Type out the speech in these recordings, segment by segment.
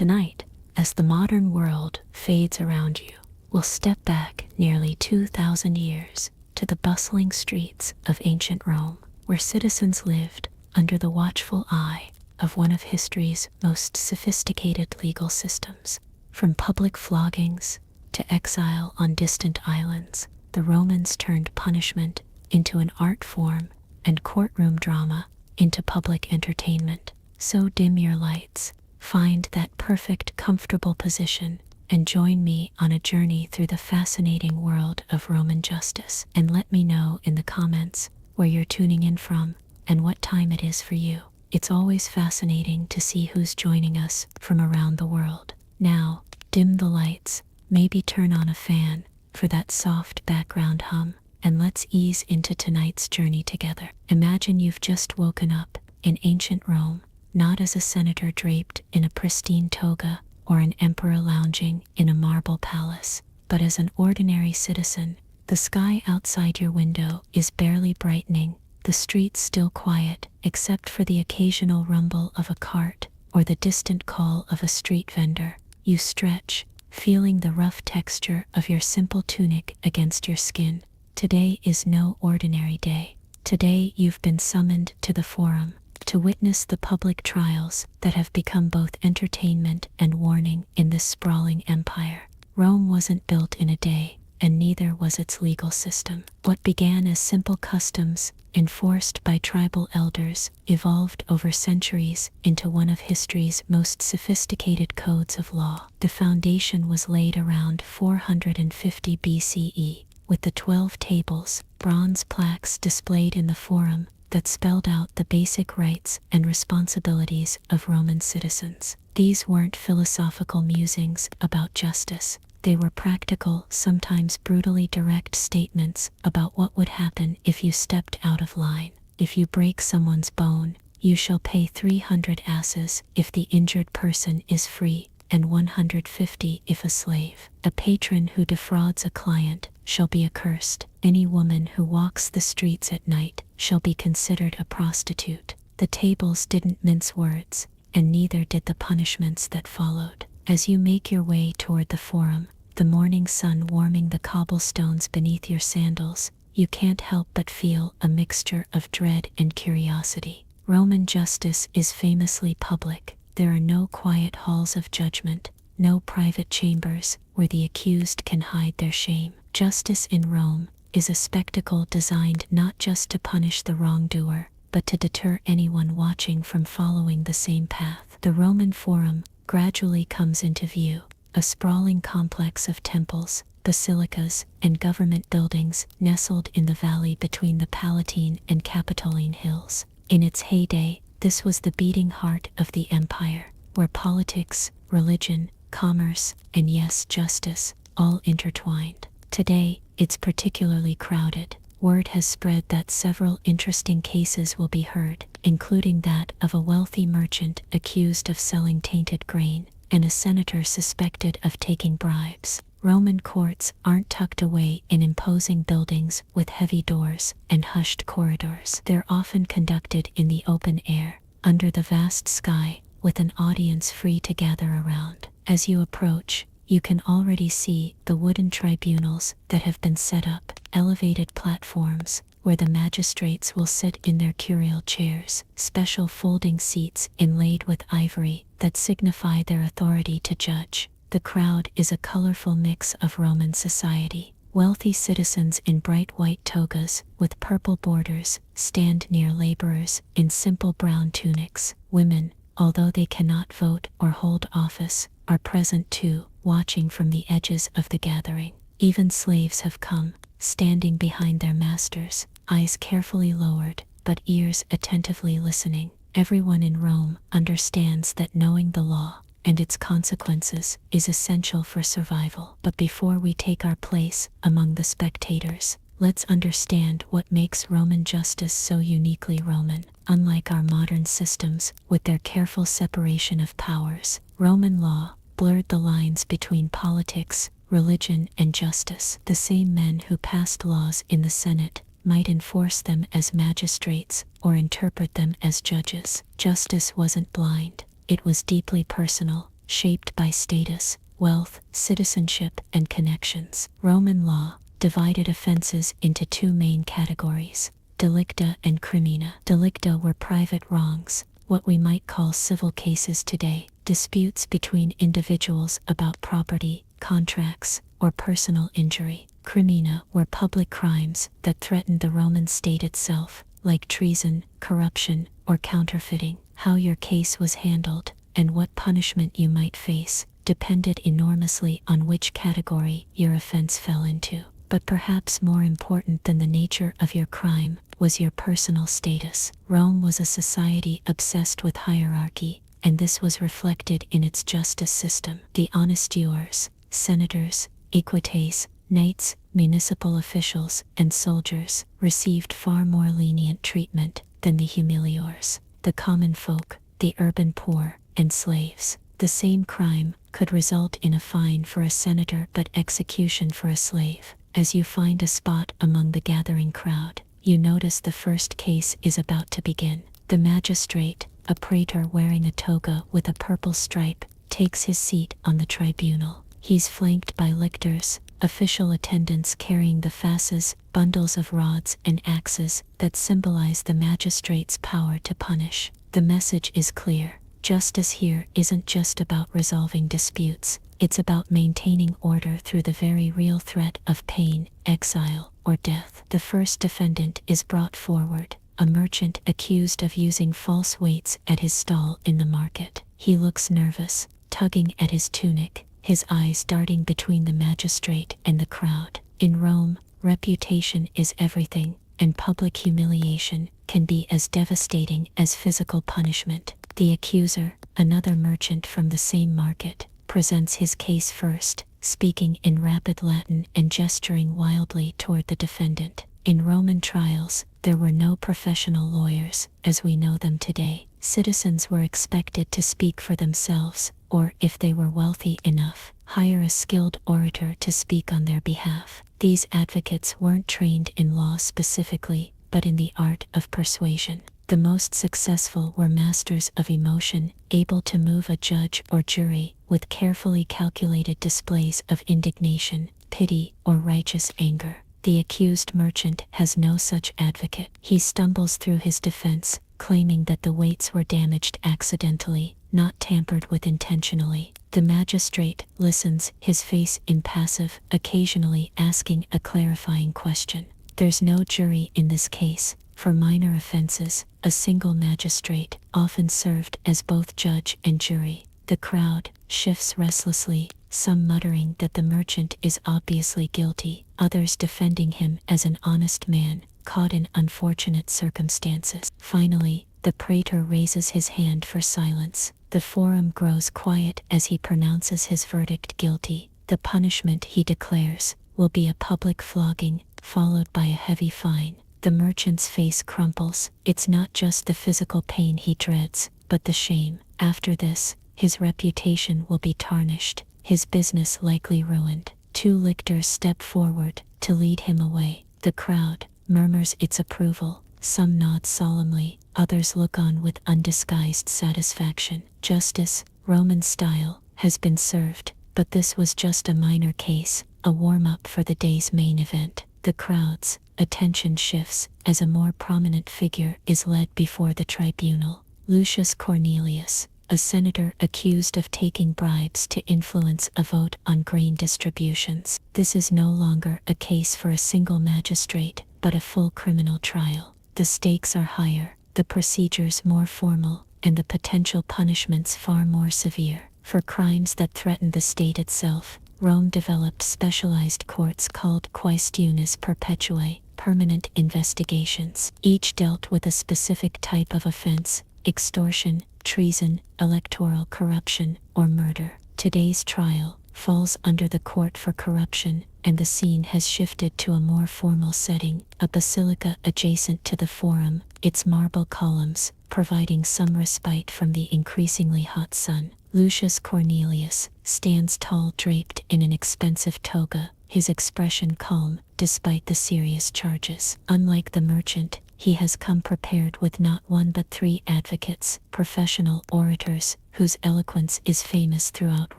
Tonight, as the modern world fades around you, we'll step back nearly 2,000 years to the bustling streets of ancient Rome, where citizens lived under the watchful eye of one of history's most sophisticated legal systems. From public floggings to exile on distant islands, the Romans turned punishment into an art form and courtroom drama into public entertainment. So dim your lights, find that perfect, comfortable position, and join me on a journey through the fascinating world of Roman justice. And let me know in the comments where you're tuning in from and what time it is for you. It's always fascinating to see who's joining us from around the world. Now, dim the lights, maybe turn on a fan for that soft background hum, and let's ease into tonight's journey together. Imagine you've just woken up in ancient Rome, not as a senator draped in a pristine toga or an emperor lounging in a marble palace, but as an ordinary citizen. The sky outside your window is barely brightening, the streets still quiet except for the occasional rumble of a cart or the distant call of a street vendor. You stretch, feeling the rough texture of your simple tunic against your skin. Today is no ordinary day. Today you've been summoned to the forum to witness the public trials that have become both entertainment and warning in this sprawling empire. Rome wasn't built in a day, and neither was its legal system. What began as simple customs enforced by tribal elders evolved over centuries into one of history's most sophisticated codes of law. The foundation was laid around 450 BCE, with the 12 tables, bronze plaques displayed in the forum that spelled out the basic rights and responsibilities of Roman citizens. These weren't philosophical musings about justice. They were practical, sometimes brutally direct statements about what would happen if you stepped out of line. If you break someone's bone, you shall pay 300 asses if the injured person is free, and 150 if a slave. A patron who defrauds a client shall be accursed. Any woman who walks the streets at night shall be considered a prostitute. The tables didn't mince words, and neither did the punishments that followed. As you make your way toward the forum, the morning sun warming the cobblestones beneath your sandals, you can't help but feel a mixture of dread and curiosity. Roman justice is famously public. There are no quiet halls of judgment, no private chambers where the accused can hide their shame. Justice in Rome is a spectacle designed not just to punish the wrongdoer, but to deter anyone watching from following the same path. The Roman Forum gradually comes into view, a sprawling complex of temples, basilicas, and government buildings nestled in the valley between the Palatine and Capitoline hills. In its heyday, this was the beating heart of the empire, where politics, religion, commerce, and yes, justice, all intertwined. Today, it's particularly crowded. Word has spread that several interesting cases will be heard, including that of a wealthy merchant accused of selling tainted grain, and a senator suspected of taking bribes. Roman courts aren't tucked away in imposing buildings with heavy doors and hushed corridors. They're often conducted in the open air, under the vast sky, with an audience free to gather around. As you approach, you can already see the wooden tribunals that have been set up, elevated platforms where the magistrates will sit in their curial chairs, special folding seats inlaid with ivory that signify their authority to judge. The crowd is a colorful mix of Roman society. Wealthy citizens in bright white togas with purple borders stand near laborers in simple brown tunics. Women, although they cannot vote or hold office, are present too, watching from the edges of the gathering. Even slaves have come, standing behind their masters, eyes carefully lowered, but ears attentively listening. Everyone in Rome understands that knowing the law and its consequences is essential for survival. But before we take our place among the spectators, let's understand what makes Roman justice so uniquely Roman. Unlike our modern systems, with their careful separation of powers, Roman law blurred the lines between politics, religion, and justice. The same men who passed laws in the Senate might enforce them as magistrates or interpret them as judges. Justice wasn't blind. It was deeply personal, shaped by status, wealth, citizenship, and connections. Roman law divided offenses into two main categories: delicta and crimina. Delicta were private wrongs, what we might call civil cases today, disputes between individuals about property, contracts, or personal injury. Crimina were public crimes that threatened the Roman state itself, like treason, corruption, or counterfeiting. How your case was handled, and what punishment you might face, depended enormously on which category your offense fell into. But perhaps more important than the nature of your crime was your personal status. Rome was a society obsessed with hierarchy, and this was reflected in its justice system. The honestiores, senators, equites, knights, municipal officials, and soldiers received far more lenient treatment than the humiliores, the common folk, the urban poor, and slaves. The same crime could result in a fine for a senator but execution for a slave. As you find a spot among the gathering crowd, you notice the first case is about to begin. The magistrate, a praetor wearing a toga with a purple stripe, takes his seat on the tribunal. He's flanked by lictors, official attendants carrying the fasces, bundles of rods and axes that symbolize the magistrate's power to punish. The message is clear. Justice here isn't just about resolving disputes, it's about maintaining order through the very real threat of pain, exile, or death. The first defendant is brought forward, a merchant accused of using false weights at his stall in the market. He looks nervous, tugging at his tunic, his eyes darting between the magistrate and the crowd. In Rome, reputation is everything, and public humiliation can be as devastating as physical punishment. The accuser, another merchant from the same market, presents his case first, speaking in rapid Latin and gesturing wildly toward the defendant. In Roman trials, there were no professional lawyers, as we know them today. Citizens were expected to speak for themselves, or if they were wealthy enough, hire a skilled orator to speak on their behalf. These advocates weren't trained in law specifically, but in the art of persuasion. The most successful were masters of emotion, able to move a judge or jury with carefully calculated displays of indignation, pity, or righteous anger. The accused merchant has no such advocate. He stumbles through his defense, claiming that the weights were damaged accidentally, not tampered with intentionally. The magistrate listens, his face impassive, occasionally asking a clarifying question. There's no jury in this case. For minor offenses, a single magistrate often served as both judge and jury. The crowd shifts restlessly, some muttering that the merchant is obviously guilty, others defending him as an honest man caught in unfortunate circumstances. Finally, the praetor raises his hand for silence. The forum grows quiet as he pronounces his verdict guilty. The punishment, he declares, will be a public flogging, followed by a heavy fine. The merchant's face crumples. It's not just the physical pain he dreads, but the shame. After this, his reputation will be tarnished, his business likely ruined. Two lictors step forward to lead him away. The crowd murmurs its approval. Some nod solemnly, others look on with undisguised satisfaction. Justice, Roman style, has been served, but this was just a minor case, a warm-up for the day's main event. The crowd's attention shifts as a more prominent figure is led before the tribunal. Lucius Cornelius, a senator accused of taking bribes to influence a vote on grain distributions. This is no longer a case for a single magistrate, but a full criminal trial. The stakes are higher, the procedures more formal, and the potential punishments far more severe. For crimes that threaten the state itself, Rome developed specialized courts called quaestiones perpetuae, permanent investigations. Each dealt with a specific type of offense: extortion, treason, electoral corruption, or murder. Today's trial falls under the court for corruption, and the scene has shifted to a more formal setting, a basilica adjacent to the forum, its marble columns providing some respite from the increasingly hot sun. Lucius Cornelius stands tall, draped in an expensive toga, his expression calm despite the serious charges. Unlike the merchant, he has come prepared with not one but 3 advocates, professional orators, whose eloquence is famous throughout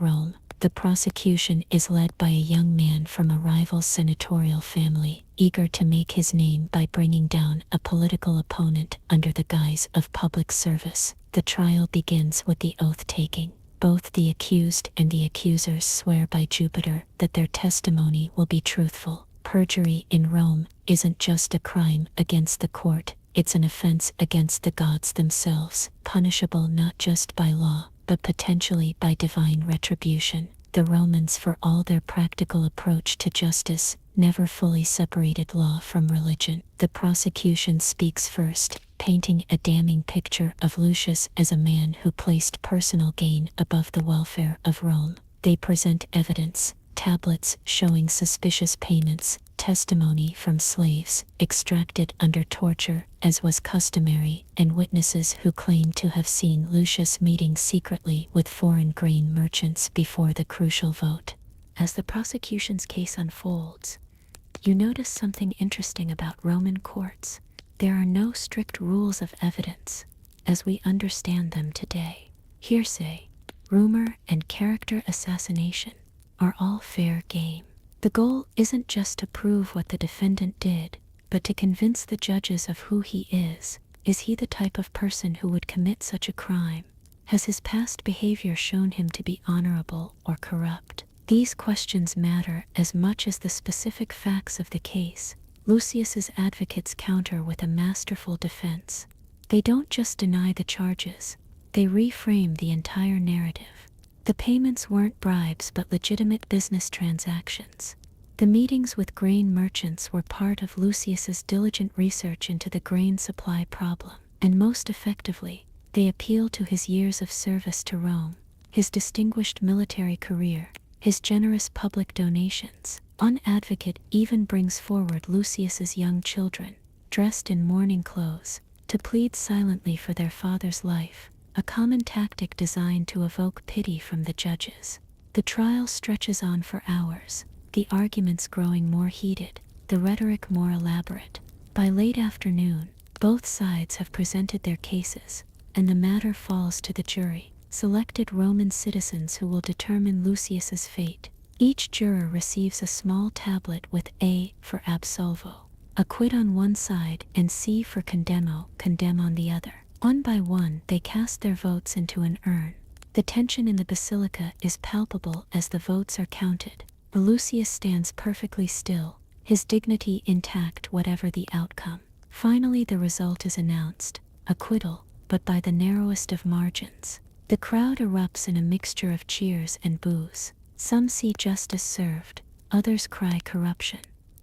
Rome. The prosecution is led by a young man from a rival senatorial family, eager to make his name by bringing down a political opponent under the guise of public service. The trial begins with the oath-taking. Both the accused and the accusers swear by Jupiter that their testimony will be truthful. Perjury in Rome isn't just a crime against the court, it's an offense against the gods themselves, punishable not just by law, but potentially by divine retribution. The Romans, for all their practical approach to justice, never fully separated law from religion. The prosecution speaks first, painting a damning picture of Lucius as a man who placed personal gain above the welfare of Rome. They present evidence, tablets showing suspicious payments, testimony from slaves extracted under torture, as was customary, and witnesses who claim to have seen Lucius meeting secretly with foreign grain merchants before the crucial vote. As the prosecution's case unfolds, you notice something interesting about Roman courts. There are no strict rules of evidence, as we understand them today. Hearsay, rumor, and character assassination are all fair game. The goal isn't just to prove what the defendant did, but to convince the judges of who he is. Is he the type of person who would commit such a crime? Has his past behavior shown him to be honorable or corrupt? These questions matter as much as the specific facts of the case. Lucius's advocates counter with a masterful defense. They don't just deny the charges, they reframe the entire narrative. The payments weren't bribes but legitimate business transactions. The meetings with grain merchants were part of Lucius's diligent research into the grain supply problem, and most effectively, they appeal to his years of service to Rome, his distinguished military career, his generous public donations. One advocate even brings forward Lucius's young children, dressed in mourning clothes, to plead silently for their father's life, a common tactic designed to evoke pity from the judges. The trial stretches on for hours, the arguments growing more heated, the rhetoric more elaborate. By late afternoon, both sides have presented their cases, and the matter falls to the jury, selected Roman citizens who will determine Lucius's fate. Each juror receives a small tablet with A for absolvo, acquit on one side, and C for condemno, condemn on the other. One by one, they cast their votes into an urn. The tension in the basilica is palpable as the votes are counted. Lucius stands perfectly still, his dignity intact whatever the outcome. Finally, the result is announced, acquittal, but by the narrowest of margins. The crowd erupts in a mixture of cheers and boos. Some see justice served, others cry corruption.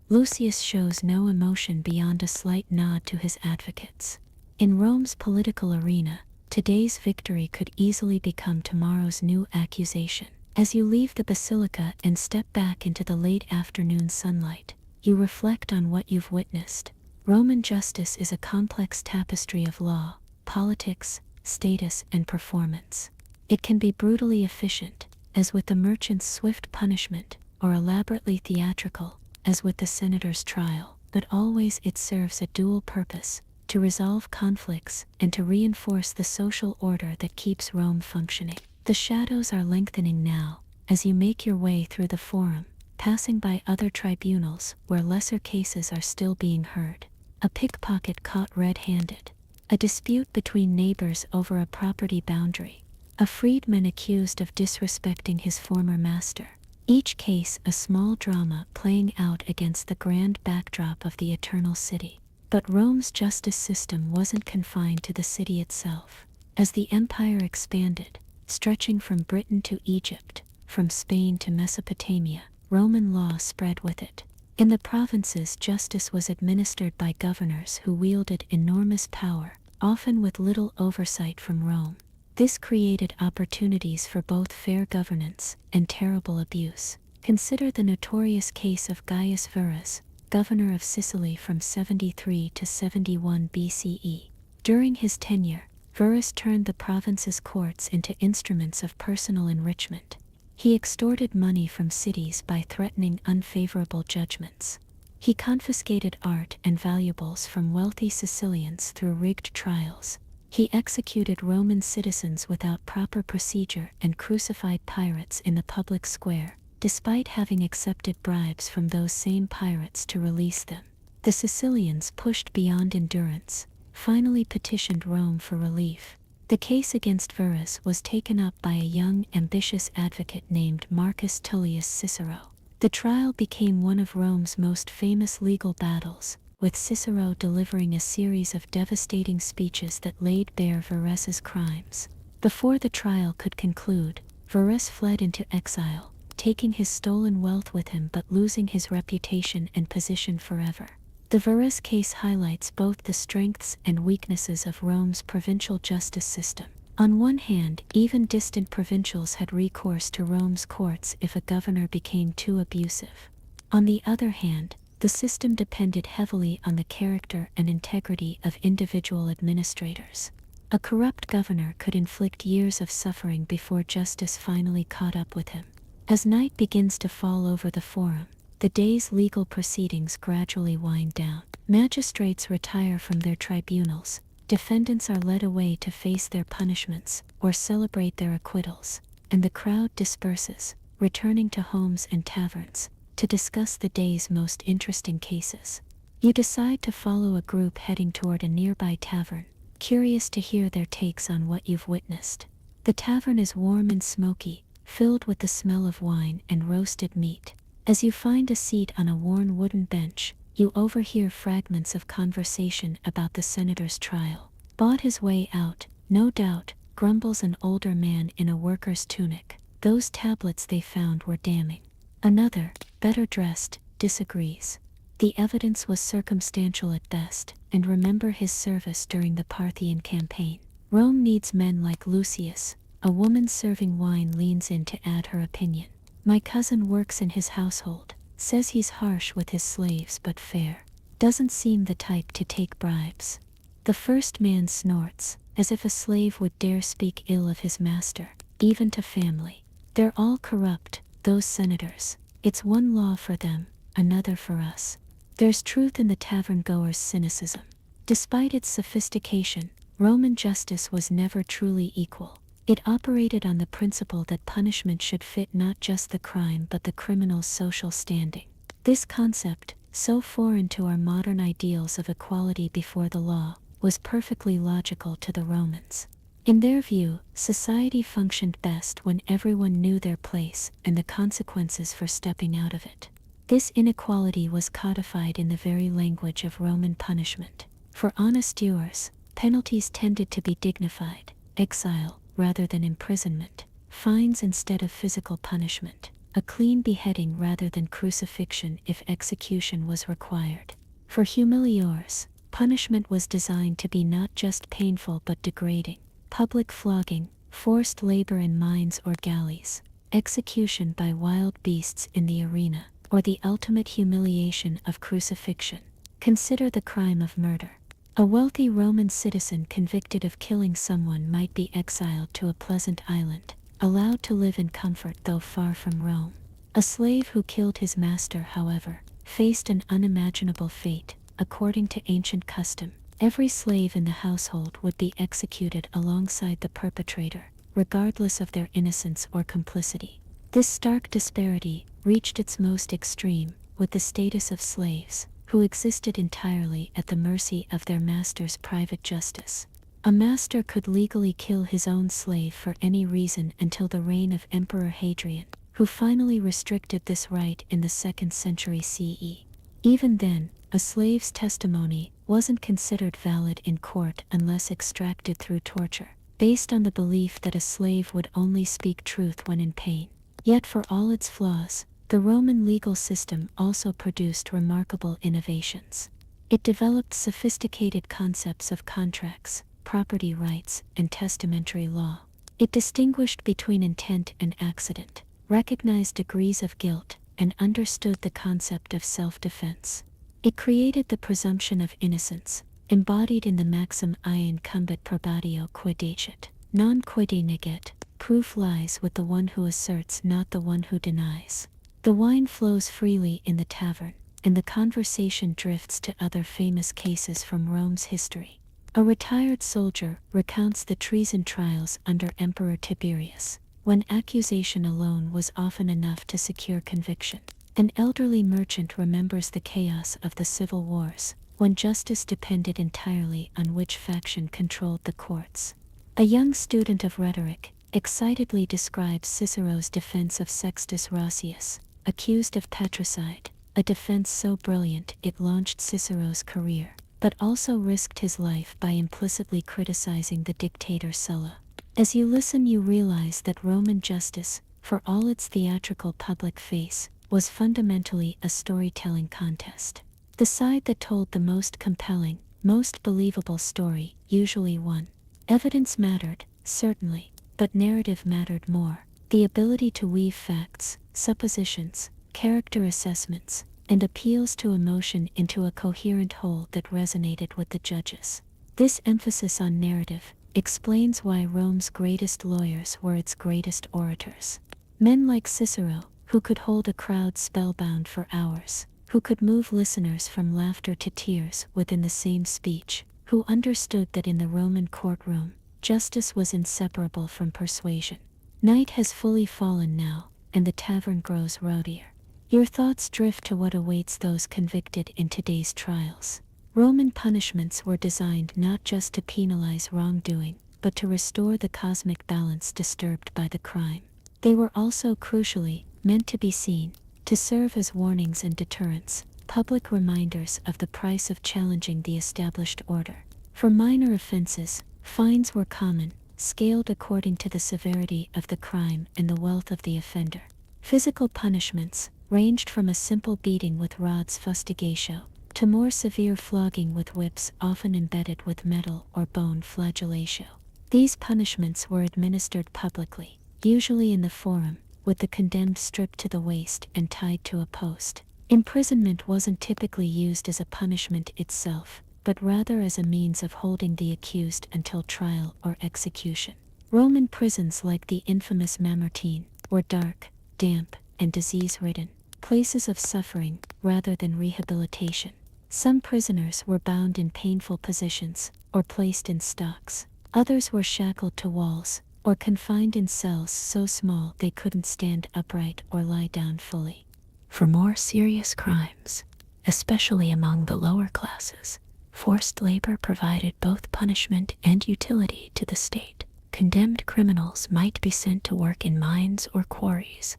Lucius shows no emotion beyond a slight nod to his advocates. In Rome's political arena, today's victory could easily become tomorrow's new accusation. As you leave the basilica and step back into the late afternoon sunlight, you reflect on what you've witnessed. Roman justice is a complex tapestry of law, politics, status, and performance. It can be brutally efficient, as with the merchant's swift punishment, or elaborately theatrical, as with the senator's trial, but always it serves a dual purpose: to resolve conflicts and to reinforce the social order that keeps Rome functioning. The shadows are lengthening now, as you make your way through the forum, passing by other tribunals where lesser cases are still being heard. A pickpocket caught red-handed, a dispute between neighbors over a property boundary, a freedman accused of disrespecting his former master. Each case a small drama playing out against the grand backdrop of the eternal city. But Rome's justice system wasn't confined to the city itself. As the empire expanded, stretching from Britain to Egypt, from Spain to Mesopotamia, Roman law spread with it. In the provinces, justice was administered by governors who wielded enormous power, often with little oversight from Rome. This created opportunities for both fair governance and terrible abuse. Consider the notorious case of Gaius Verus, governor of Sicily from 73 to 71 BCE. During his tenure, Verus turned the province's courts into instruments of personal enrichment. He extorted money from cities by threatening unfavorable judgments. He confiscated art and valuables from wealthy Sicilians through rigged trials. He executed Roman citizens without proper procedure and crucified pirates in the public square, despite having accepted bribes from those same pirates to release them. The Sicilians, pushed beyond endurance, finally petitioned Rome for relief. The case against Verus was taken up by a young, ambitious advocate named Marcus Tullius Cicero. The trial became one of Rome's most famous legal battles, with Cicero delivering a series of devastating speeches that laid bare Verus's crimes. Before the trial could conclude, Verus fled into exile, taking his stolen wealth with him but losing his reputation and position forever. The Verus case highlights both the strengths and weaknesses of Rome's provincial justice system. On one hand, even distant provincials had recourse to Rome's courts if a governor became too abusive. On the other hand, the system depended heavily on the character and integrity of individual administrators. A corrupt governor could inflict years of suffering before justice finally caught up with him. As night begins to fall over the forum, the day's legal proceedings gradually wind down. Magistrates retire from their tribunals, defendants are led away to face their punishments or celebrate their acquittals, and the crowd disperses, returning to homes and taverns to discuss the day's most interesting cases. You decide to follow a group heading toward a nearby tavern, curious to hear their takes on what you've witnessed. The tavern is warm and smoky, filled with the smell of wine and roasted meat. As you find a seat on a worn wooden bench, you overhear fragments of conversation about the senator's trial. Bought his way out, no doubt, grumbles an older man in a worker's tunic. Those tablets they found were damning. Another, better dressed, disagrees. The evidence was circumstantial at best, and remember his service during the Parthian campaign. Rome needs men like Lucius. A woman serving wine leans in to add her opinion. My cousin works in his household, says he's harsh with his slaves but fair. Doesn't seem the type to take bribes. The first man snorts, as if a slave would dare speak ill of his master, even to family. They're all corrupt, those senators. It's one law for them, another for us. There's truth in the tavern-goer's cynicism. Despite its sophistication, Roman justice was never truly equal. It operated on the principle that punishment should fit not just the crime but the criminal's social standing. This concept, so foreign to our modern ideals of equality before the law, was perfectly logical to the Romans. In their view, society functioned best when everyone knew their place and the consequences for stepping out of it. This inequality was codified in the very language of Roman punishment. For honest doers, penalties tended to be dignified, exile rather than imprisonment, fines instead of physical punishment, a clean beheading rather than crucifixion if execution was required. For humiliores, punishment was designed to be not just painful but degrading. Public flogging, forced labor in mines or galleys, execution by wild beasts in the arena, or the ultimate humiliation of crucifixion. Consider the crime of murder. A wealthy Roman citizen convicted of killing someone might be exiled to a pleasant island, allowed to live in comfort though far from Rome. A slave who killed his master, however, faced an unimaginable fate. According to ancient custom, every slave in the household would be executed alongside the perpetrator, regardless of their innocence or complicity. This stark disparity reached its most extreme with the status of slaves, who existed entirely at the mercy of their master's private justice. A master could legally kill his own slave for any reason until the reign of Emperor Hadrian, who finally restricted this right in the 2nd century CE. Even then, a slave's testimony wasn't considered valid in court unless extracted through torture, based on the belief that a slave would only speak truth when in pain. Yet for all its flaws, the Roman legal system also produced remarkable innovations. It developed sophisticated concepts of contracts, property rights, and testamentary law. It distinguished between intent and accident, recognized degrees of guilt, and understood the concept of self-defense. It created the presumption of innocence, embodied in the maxim "I incumbit probatio quid dicit, non quid neget." Proof lies with the one who asserts, not the one who denies. The wine flows freely in the tavern. and the conversation drifts to other famous cases from Rome's history. A retired soldier recounts the treason trials under Emperor Tiberius, when accusation alone was often enough to secure conviction. An elderly merchant remembers the chaos of the civil wars, when justice depended entirely on which faction controlled the courts. A young student of rhetoric excitedly describes Cicero's defense of Sextus Roscius, accused of patricide, a defense so brilliant it launched Cicero's career, but also risked his life by implicitly criticizing the dictator Sulla. As you listen, you realize that Roman justice, for all its theatrical public face, was fundamentally a storytelling contest. The side that told the most compelling, most believable story usually won. Evidence mattered, certainly, but narrative mattered more. The ability to weave facts, suppositions, character assessments, and appeals to emotion into a coherent whole that resonated with the judges. This emphasis on narrative explains why Rome's greatest lawyers were its greatest orators. Men like Cicero, who could hold a crowd spellbound for hours, who could move listeners from laughter to tears within the same speech, who understood that in the Roman courtroom, justice was inseparable from persuasion. Night has fully fallen now, and the tavern grows rowdier. Your thoughts drift to what awaits those convicted in today's trials. Roman punishments were designed not just to penalize wrongdoing, but to restore the cosmic balance disturbed by the crime. They were also, crucially, meant to be seen, to serve as warnings and deterrents, public reminders of the price of challenging the established order. For minor offenses, fines were common, scaled according to the severity of the crime and the wealth of the offender. Physical punishments ranged from a simple beating with rods fustigatio to more severe flogging with whips often embedded with metal or bone flagellatio. These punishments were administered publicly, usually in the forum, with the condemned stripped to the waist and tied to a post. Imprisonment wasn't typically used as a punishment itself, but rather as a means of holding the accused until trial or execution. Roman prisons like the infamous Mamertine were dark, damp, and disease-ridden, places of suffering rather than rehabilitation. Some prisoners were bound in painful positions, or placed in stocks. Others were shackled to walls, or confined in cells so small they couldn't stand upright or lie down fully. For more serious crimes, especially among the lower classes, forced labor provided both punishment and utility to the state. Condemned criminals might be sent to work in mines or quarries,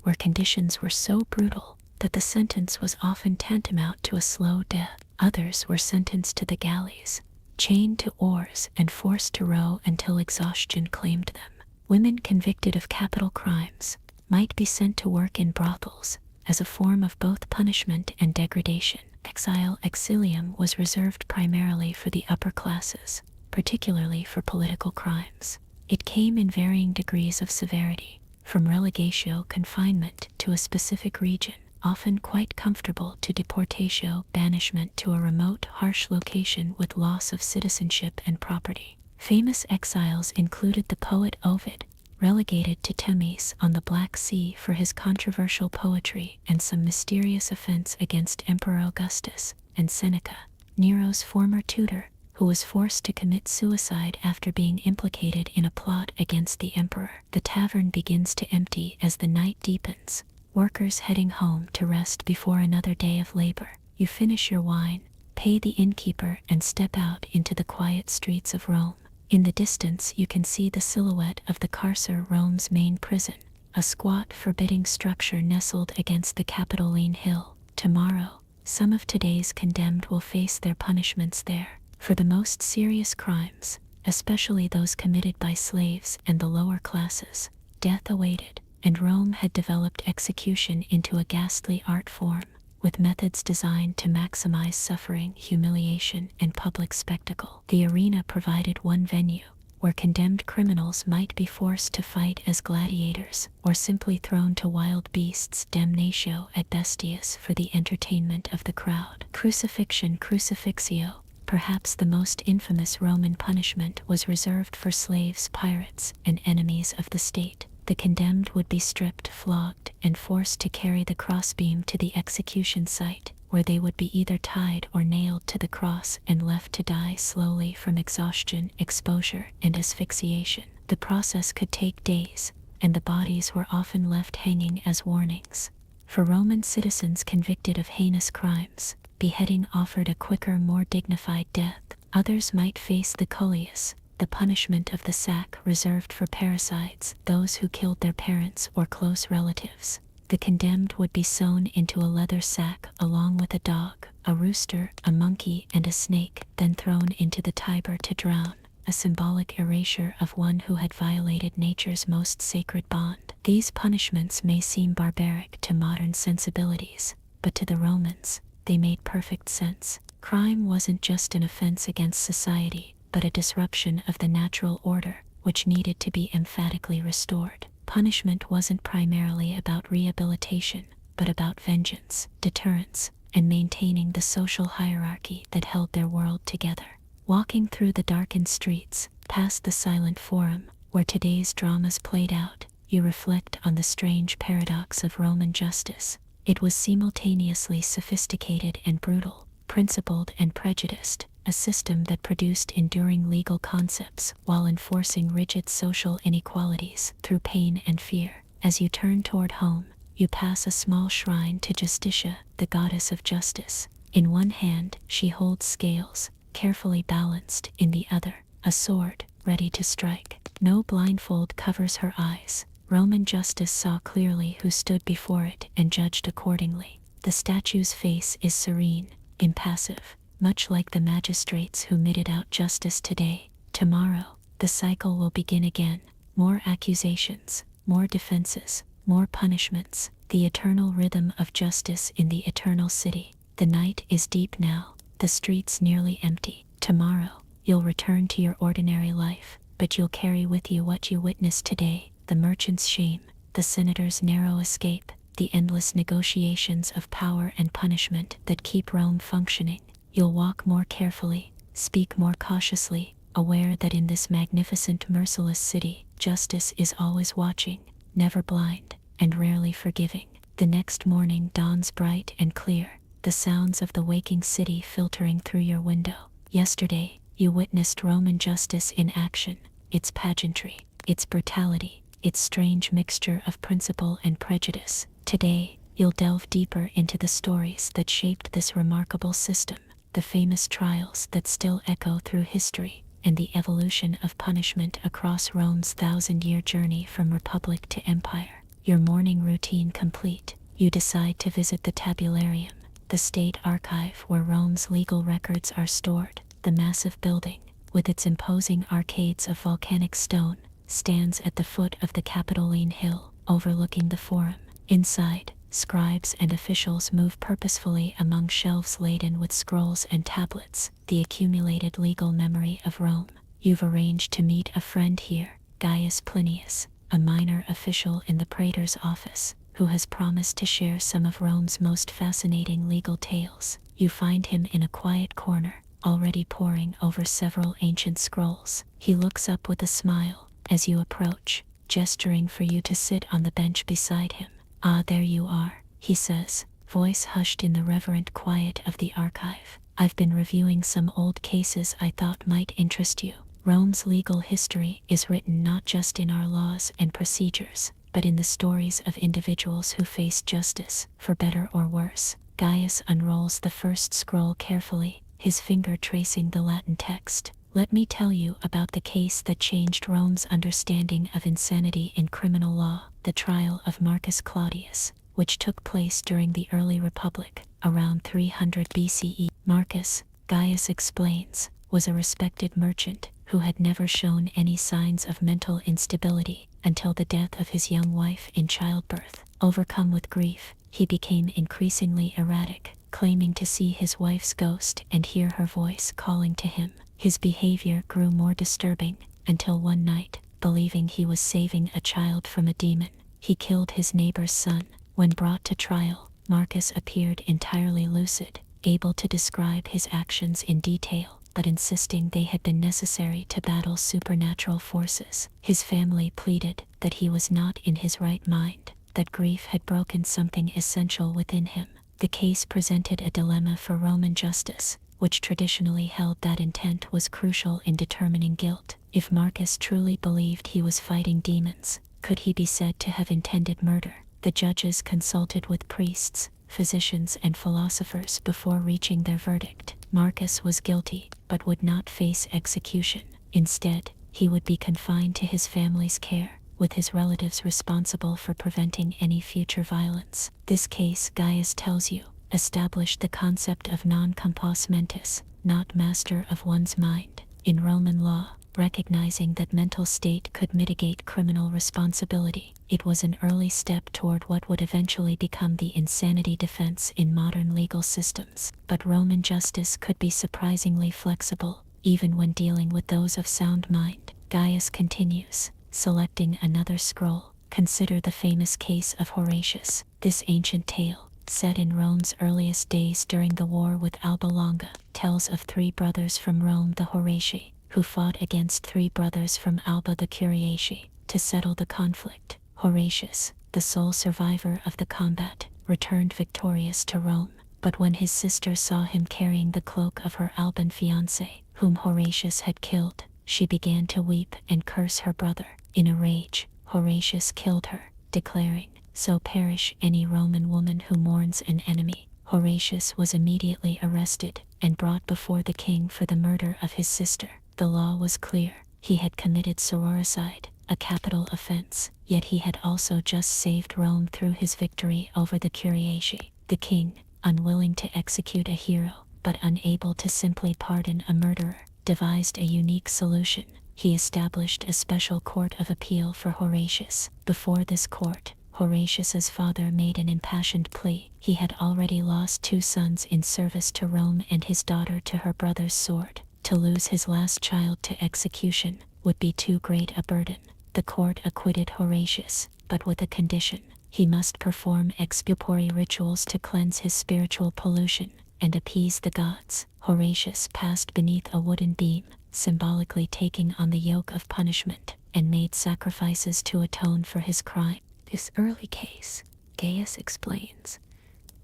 where conditions were so brutal that the sentence was often tantamount to a slow death. Others were sentenced to the galleys, chained to oars and forced to row until exhaustion claimed them. Women convicted of capital crimes might be sent to work in brothels as a form of both punishment and degradation. Exile exilium was reserved primarily for the upper classes, particularly for political crimes. It came in varying degrees of severity, from relegatio confinement to a specific region, often quite comfortable, to deportatio banishment to a remote, harsh location with loss of citizenship and property. Famous exiles included the poet Ovid, relegated to Temis on the Black Sea for his controversial poetry and some mysterious offense against Emperor Augustus, and Seneca, Nero's former tutor, who was forced to commit suicide after being implicated in a plot against the emperor. The tavern begins to empty as the night deepens, workers heading home to rest before another day of labor. You finish your wine, pay the innkeeper, and step out into the quiet streets of Rome. In the distance you can see the silhouette of the carcer, Rome's main prison, a squat, forbidding structure nestled against the Capitoline Hill. Tomorrow, some of today's condemned will face their punishments there. For the most serious crimes, especially those committed by slaves and the lower classes, death awaited, and Rome had developed execution into a ghastly art form, with methods designed to maximize suffering, humiliation, and public spectacle. The arena provided one venue, where condemned criminals might be forced to fight as gladiators, or simply thrown to wild beasts, damnatio ad bestias, for the entertainment of the crowd. Crucifixion, crucifixio, perhaps the most infamous Roman punishment, was reserved for slaves, pirates, and enemies of the state. The condemned would be stripped, flogged, and forced to carry the crossbeam to the execution site, where they would be either tied or nailed to the cross and left to die slowly from exhaustion, exposure, and asphyxiation. The process could take days, and the bodies were often left hanging as warnings. For Roman citizens convicted of heinous crimes, beheading offered a quicker, more dignified death. Others might face the cullius, the punishment of the sack reserved for parricides, those who killed their parents or close relatives. The condemned would be sewn into a leather sack along with a dog, a rooster, a monkey, and a snake, then thrown into the Tiber to drown, a symbolic erasure of one who had violated nature's most sacred bond. These punishments may seem barbaric to modern sensibilities, but to the Romans, they made perfect sense. Crime wasn't just an offense against society, but a disruption of the natural order, which needed to be emphatically restored. Punishment wasn't primarily about rehabilitation, but about vengeance, deterrence, and maintaining the social hierarchy that held their world together. Walking through the darkened streets, past the silent forum, where today's dramas played out, you reflect on the strange paradox of Roman justice. It was simultaneously sophisticated and brutal, principled and prejudiced, a system that produced enduring legal concepts while enforcing rigid social inequalities through pain and fear. As you turn toward home, you pass a small shrine to Justitia, the goddess of justice. In one hand, she holds scales, carefully balanced; in the other, a sword, ready to strike. No blindfold covers her eyes. Roman justice saw clearly who stood before it and judged accordingly. The statue's face is serene, impassive, much like the magistrates who meted out justice today. Tomorrow, the cycle will begin again. More accusations, more defenses, more punishments, the eternal rhythm of justice in the eternal city. The night is deep now, the streets nearly empty. Tomorrow, you'll return to your ordinary life, but you'll carry with you what you witnessed today: the merchant's shame, the senator's narrow escape, the endless negotiations of power and punishment that keep Rome functioning. You'll walk more carefully, speak more cautiously, aware that in this magnificent, merciless city, justice is always watching, never blind, and rarely forgiving. The next morning dawns bright and clear, the sounds of the waking city filtering through your window. Yesterday, you witnessed Roman justice in action, its pageantry, its brutality, its strange mixture of principle and prejudice. Today, you'll delve deeper into the stories that shaped this remarkable system, the famous trials that still echo through history, and the evolution of punishment across Rome's 1,000-year journey from republic to empire. Your morning routine complete, you decide to visit the tabularium, the state archive where Rome's legal records are stored. The massive building, with its imposing arcades of volcanic stone, stands at the foot of the Capitoline Hill, overlooking the Forum. Inside, scribes and officials move purposefully among shelves laden with scrolls and tablets, the accumulated legal memory of Rome. You've arranged to meet a friend here, Gaius Plinius, a minor official in the praetor's office, who has promised to share some of Rome's most fascinating legal tales. You find him in a quiet corner, already poring over several ancient scrolls. He looks up with a smile as you approach, gesturing for you to sit on the bench beside him. "Ah, there you are," he says, voice hushed in the reverent quiet of the archive. "I've been reviewing some old cases I thought might interest you." Rome's legal history is written not just in our laws and procedures, but in the stories of individuals who faced justice, for better or worse. Gaius unrolls the first scroll carefully, his finger tracing the Latin text. "Let me tell you about the case that changed Rome's understanding of insanity in criminal law, the trial of Marcus Claudius, which took place during the early Republic, around 300 BCE. Marcus, Gaius explains, was a respected merchant who had never shown any signs of mental instability until the death of his young wife in childbirth. Overcome with grief, he became increasingly erratic, claiming to see his wife's ghost and hear her voice calling to him. His behavior grew more disturbing, until one night, believing he was saving a child from a demon, he killed his neighbor's son. When brought to trial, Marcus appeared entirely lucid, able to describe his actions in detail, but insisting they had been necessary to battle supernatural forces. His family pleaded that he was not in his right mind, that grief had broken something essential within him. The case presented a dilemma for Roman justice, which traditionally held that intent was crucial in determining guilt. If Marcus truly believed he was fighting demons, could he be said to have intended murder? The judges consulted with priests, physicians, and philosophers before reaching their verdict. Marcus was guilty, but would not face execution. Instead, he would be confined to his family's care, with his relatives responsible for preventing any future violence. This case, Gaius tells you, established the concept of non compos mentis, not master of one's mind, in Roman law. Recognizing that mental state could mitigate criminal responsibility, it was an early step toward what would eventually become the insanity defense in modern legal systems. But Roman justice could be surprisingly flexible, even when dealing with those of sound mind. Gaius continues, selecting another scroll. Consider the famous case of Horatius. This ancient tale, set in Rome's earliest days during the war with Alba Longa, tells of three brothers from Rome, the Horatii, who fought against three brothers from Alba, the Curiatii, to settle the conflict. Horatius, the sole survivor of the combat, returned victorious to Rome, but when his sister saw him carrying the cloak of her Alban fiancé, whom Horatius had killed, she began to weep and curse her brother. In a rage, Horatius killed her, declaring, "So perish any Roman woman who mourns an enemy." Horatius was immediately arrested and brought before the king for the murder of his sister. The law was clear. He had committed sororicide, a capital offense, yet he had also just saved Rome through his victory over the Curiatii. The king, unwilling to execute a hero, but unable to simply pardon a murderer, devised a unique solution. He established a special court of appeal for Horatius. Before this court, Horatius's father made an impassioned plea. He had already lost 2 sons in service to Rome and his daughter to her brother's sword. To lose his last child to execution would be too great a burden. The court acquitted Horatius, but with a condition. He must perform expiatory rituals to cleanse his spiritual pollution and appease the gods. Horatius passed beneath a wooden beam, symbolically taking on the yoke of punishment, and made sacrifices to atone for his crime. This early case, Gaius explains,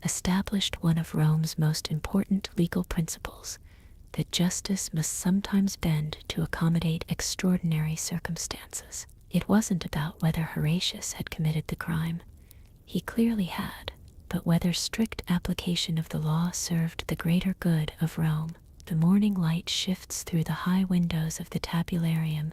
established one of Rome's most important legal principles, that justice must sometimes bend to accommodate extraordinary circumstances. It wasn't about whether Horatius had committed the crime. He clearly had, but whether strict application of the law served the greater good of Rome. The morning light shifts through the high windows of the tabularium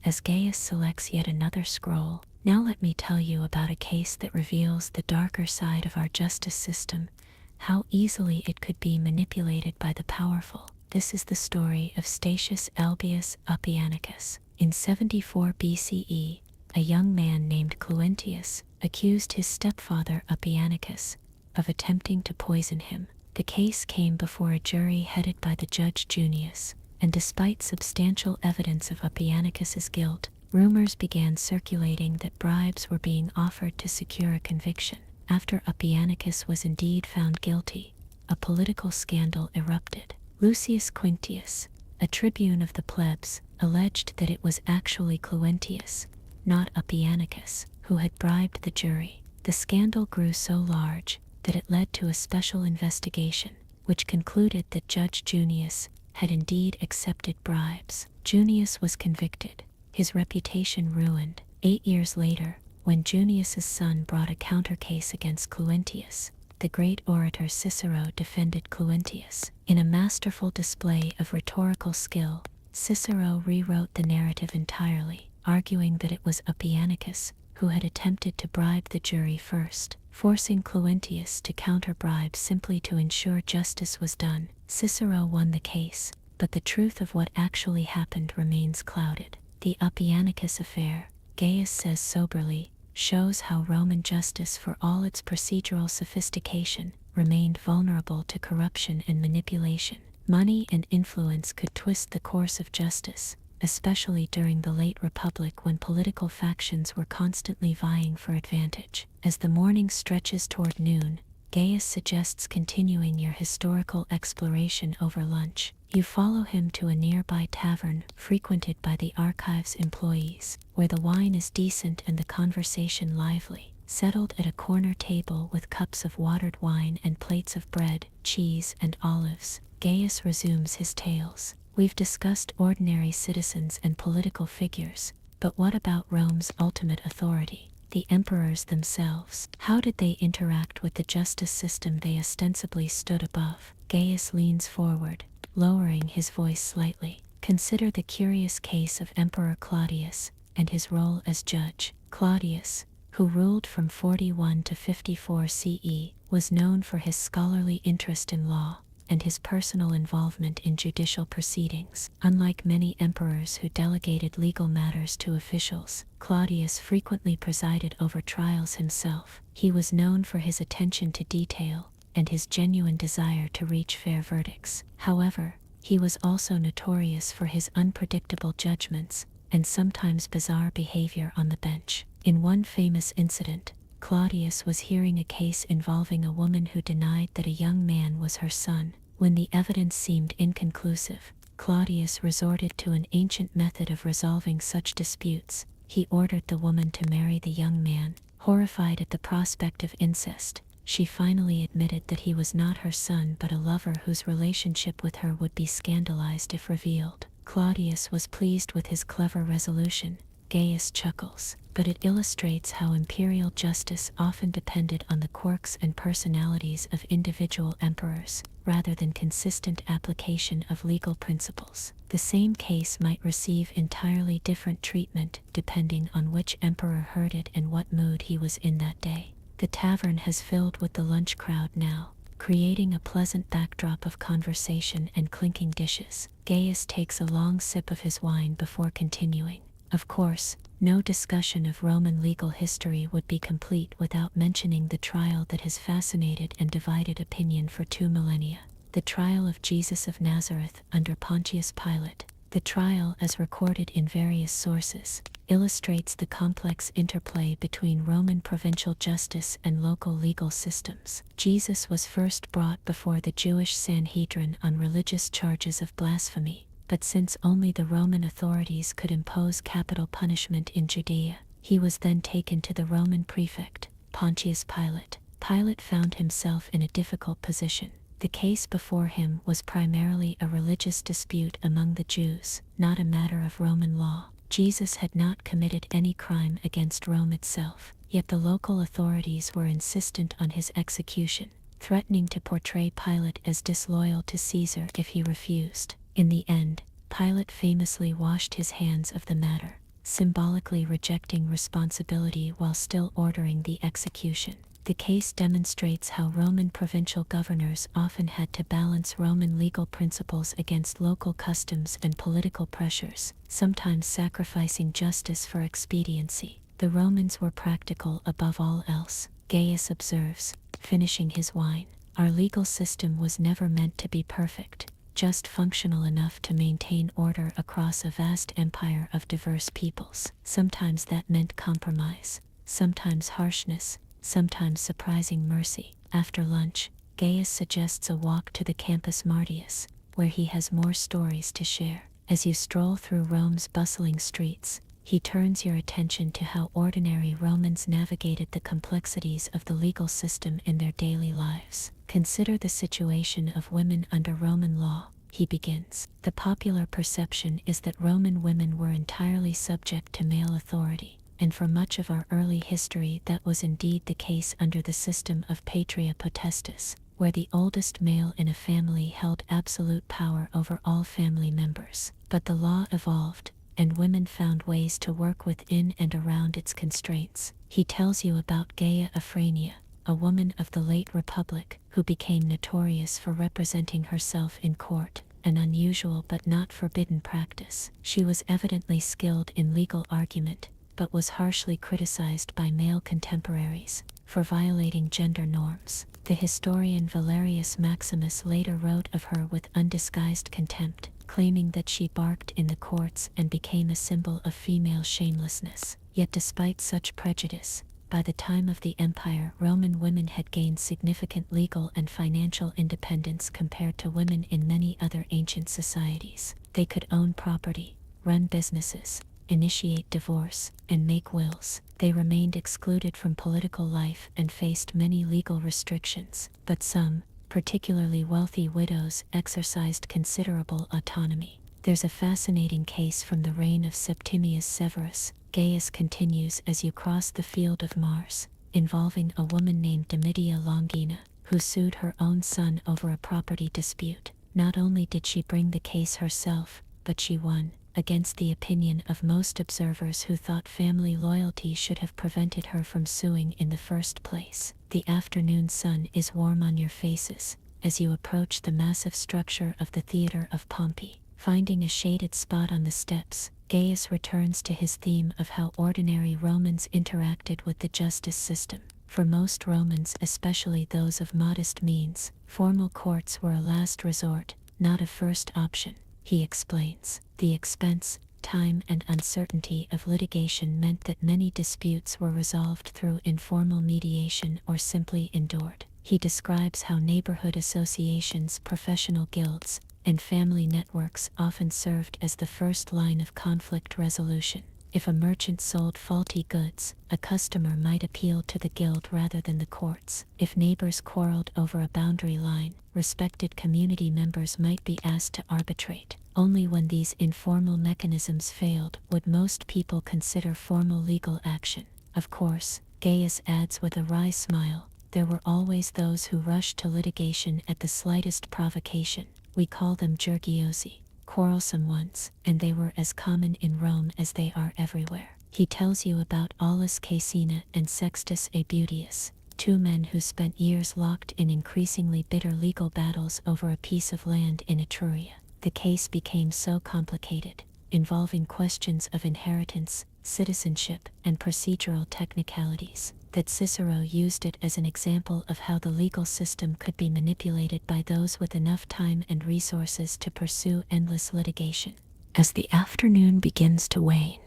as Gaius selects yet another scroll. Now let me tell you about a case that reveals the darker side of our justice system, how easily it could be manipulated by the powerful. This is the story of Statius Albius Oppianicus. In 74 BCE, a young man named Cluentius accused his stepfather Oppianicus of attempting to poison him. The case came before a jury headed by the judge Junius, and despite substantial evidence of Oppianicus's guilt, rumors began circulating that bribes were being offered to secure a conviction. After Oppianicus was indeed found guilty, a political scandal erupted. Lucius Quinctius, a tribune of the plebs, alleged that it was actually Cluentius, not Oppianicus, who had bribed the jury. The scandal grew so large that it led to a special investigation, which concluded that Judge Junius had indeed accepted bribes. Junius was convicted, his reputation ruined. 8 years later, when Junius's son brought a counter case against Cluentius, the great orator Cicero defended Cluentius. In a masterful display of rhetorical skill, Cicero rewrote the narrative entirely, arguing that it was Oppianicus who had attempted to bribe the jury first, forcing Cluentius to counter-bribe simply to ensure justice was done. Cicero won the case, but the truth of what actually happened remains clouded. The Oppianicus affair, Gaius says soberly, shows how Roman justice, for all its procedural sophistication, remained vulnerable to corruption and manipulation. Money and influence could twist the course of justice, especially during the late Republic when political factions were constantly vying for advantage. As the morning stretches toward noon, Gaius suggests continuing your historical exploration over lunch. You follow him to a nearby tavern frequented by the archive's employees, where the wine is decent and the conversation lively. settled at a corner table with cups of watered wine and plates of bread, cheese, and olives, Gaius resumes his tales. We've discussed ordinary citizens and political figures, but what about Rome's ultimate authority? The emperors themselves. How did they interact with the justice system they ostensibly stood above? Gaius leans forward, lowering his voice slightly. Consider the curious case of Emperor Claudius and his role as judge. Claudius, who ruled from 41 to 54 CE, was known for his scholarly interest in law and his personal involvement in judicial proceedings. Unlike many emperors who delegated legal matters to officials, Claudius frequently presided over trials himself. He was known for his attention to detail and his genuine desire to reach fair verdicts. However, he was also notorious for his unpredictable judgments and sometimes bizarre behavior on the bench. In one famous incident, Claudius was hearing a case involving a woman who denied that a young man was her son. When the evidence seemed inconclusive, Claudius resorted to an ancient method of resolving such disputes. He ordered the woman to marry the young man. Horrified at the prospect of incest, she finally admitted that he was not her son but a lover whose relationship with her would be scandalized if revealed. Claudius was pleased with his clever resolution. Gaius chuckles, but it illustrates how imperial justice often depended on the quirks and personalities of individual emperors, rather than consistent application of legal principles. The same case might receive entirely different treatment depending on which emperor heard it and what mood he was in that day. The tavern has filled with the lunch crowd now, creating a pleasant backdrop of conversation and clinking dishes. Gaius takes a long sip of his wine before continuing. Of course, no discussion of Roman legal history would be complete without mentioning the trial that has fascinated and divided opinion for 2 millennia. The trial of Jesus of Nazareth under Pontius Pilate. The trial, as recorded in various sources, illustrates the complex interplay between Roman provincial justice and local legal systems. Jesus was first brought before the Jewish Sanhedrin on religious charges of blasphemy, but since only the Roman authorities could impose capital punishment in Judea, he was then taken to the Roman prefect, Pontius Pilate. Pilate found himself in a difficult position. The case before him was primarily a religious dispute among the Jews, not a matter of Roman law. Jesus had not committed any crime against Rome itself, yet the local authorities were insistent on his execution, threatening to portray Pilate as disloyal to Caesar if he refused. In the end, Pilate famously washed his hands of the matter, symbolically rejecting responsibility while still ordering the execution. The case demonstrates how Roman provincial governors often had to balance Roman legal principles against local customs and political pressures, sometimes sacrificing justice for expediency. The Romans were practical above all else, Gaius observes, finishing his wine. Our legal system was never meant to be perfect, just functional enough to maintain order across a vast empire of diverse peoples. Sometimes that meant compromise, sometimes harshness, sometimes surprising mercy. After lunch, Gaius suggests a walk to the Campus Martius, where he has more stories to share. As you stroll through Rome's bustling streets, he turns your attention to how ordinary Romans navigated the complexities of the legal system in their daily lives. Consider the situation of women under Roman law, he begins. The popular perception is that Roman women were entirely subject to male authority, and for much of our early history that was indeed the case under the system of patria potestas, where the oldest male in a family held absolute power over all family members. But the law evolved, and women found ways to work within and around its constraints. He tells you about Gaia Afrania, a woman of the late Republic who became notorious for representing herself in court, an unusual but not forbidden practice. She was evidently skilled in legal argument, but was harshly criticized by male contemporaries for violating gender norms. The historian Valerius Maximus later wrote of her with undisguised contempt, claiming that she barked in the courts and became a symbol of female shamelessness. Yet despite such prejudice, by the time of the empire, Roman women had gained significant legal and financial independence compared to women in many other ancient societies. They could own property, run businesses, initiate divorce, and make wills. They remained excluded from political life and faced many legal restrictions, but some, particularly wealthy widows, exercised considerable autonomy. There's a fascinating case from the reign of Septimius Severus, Gaius continues as you cross the field of Mars, involving a woman named Domitia Longina, who sued her own son over a property dispute. Not only did she bring the case herself, but she won, against the opinion of most observers who thought family loyalty should have prevented her from suing in the first place. The afternoon sun is warm on your faces as you approach the massive structure of the Theatre of Pompey. Finding a shaded spot on the steps, Gaius returns to his theme of how ordinary Romans interacted with the justice system. For most Romans, especially those of modest means, formal courts were a last resort, not a first option. He explains, the expense, time, and uncertainty of litigation meant that many disputes were resolved through informal mediation or simply endured. He describes how neighborhood associations, professional guilds, and family networks often served as the first line of conflict resolution. If a merchant sold faulty goods, a customer might appeal to the guild rather than the courts. If neighbors quarreled over a boundary line, respected community members might be asked to arbitrate. Only when these informal mechanisms failed would most people consider formal legal action. Of course, Gaius adds with a wry smile, there were always those who rushed to litigation at the slightest provocation. We call them jurgiosi, quarrelsome ones, and they were as common in Rome as they are everywhere. He tells you about Aulus Caecina and Sextus Aebutius, two men who spent years locked in increasingly bitter legal battles over a piece of land in Etruria. The case became so complicated, involving questions of inheritance, citizenship, and procedural technicalities, that Cicero used it as an example of how the legal system could be manipulated by those with enough time and resources to pursue endless litigation. As the afternoon begins to wane,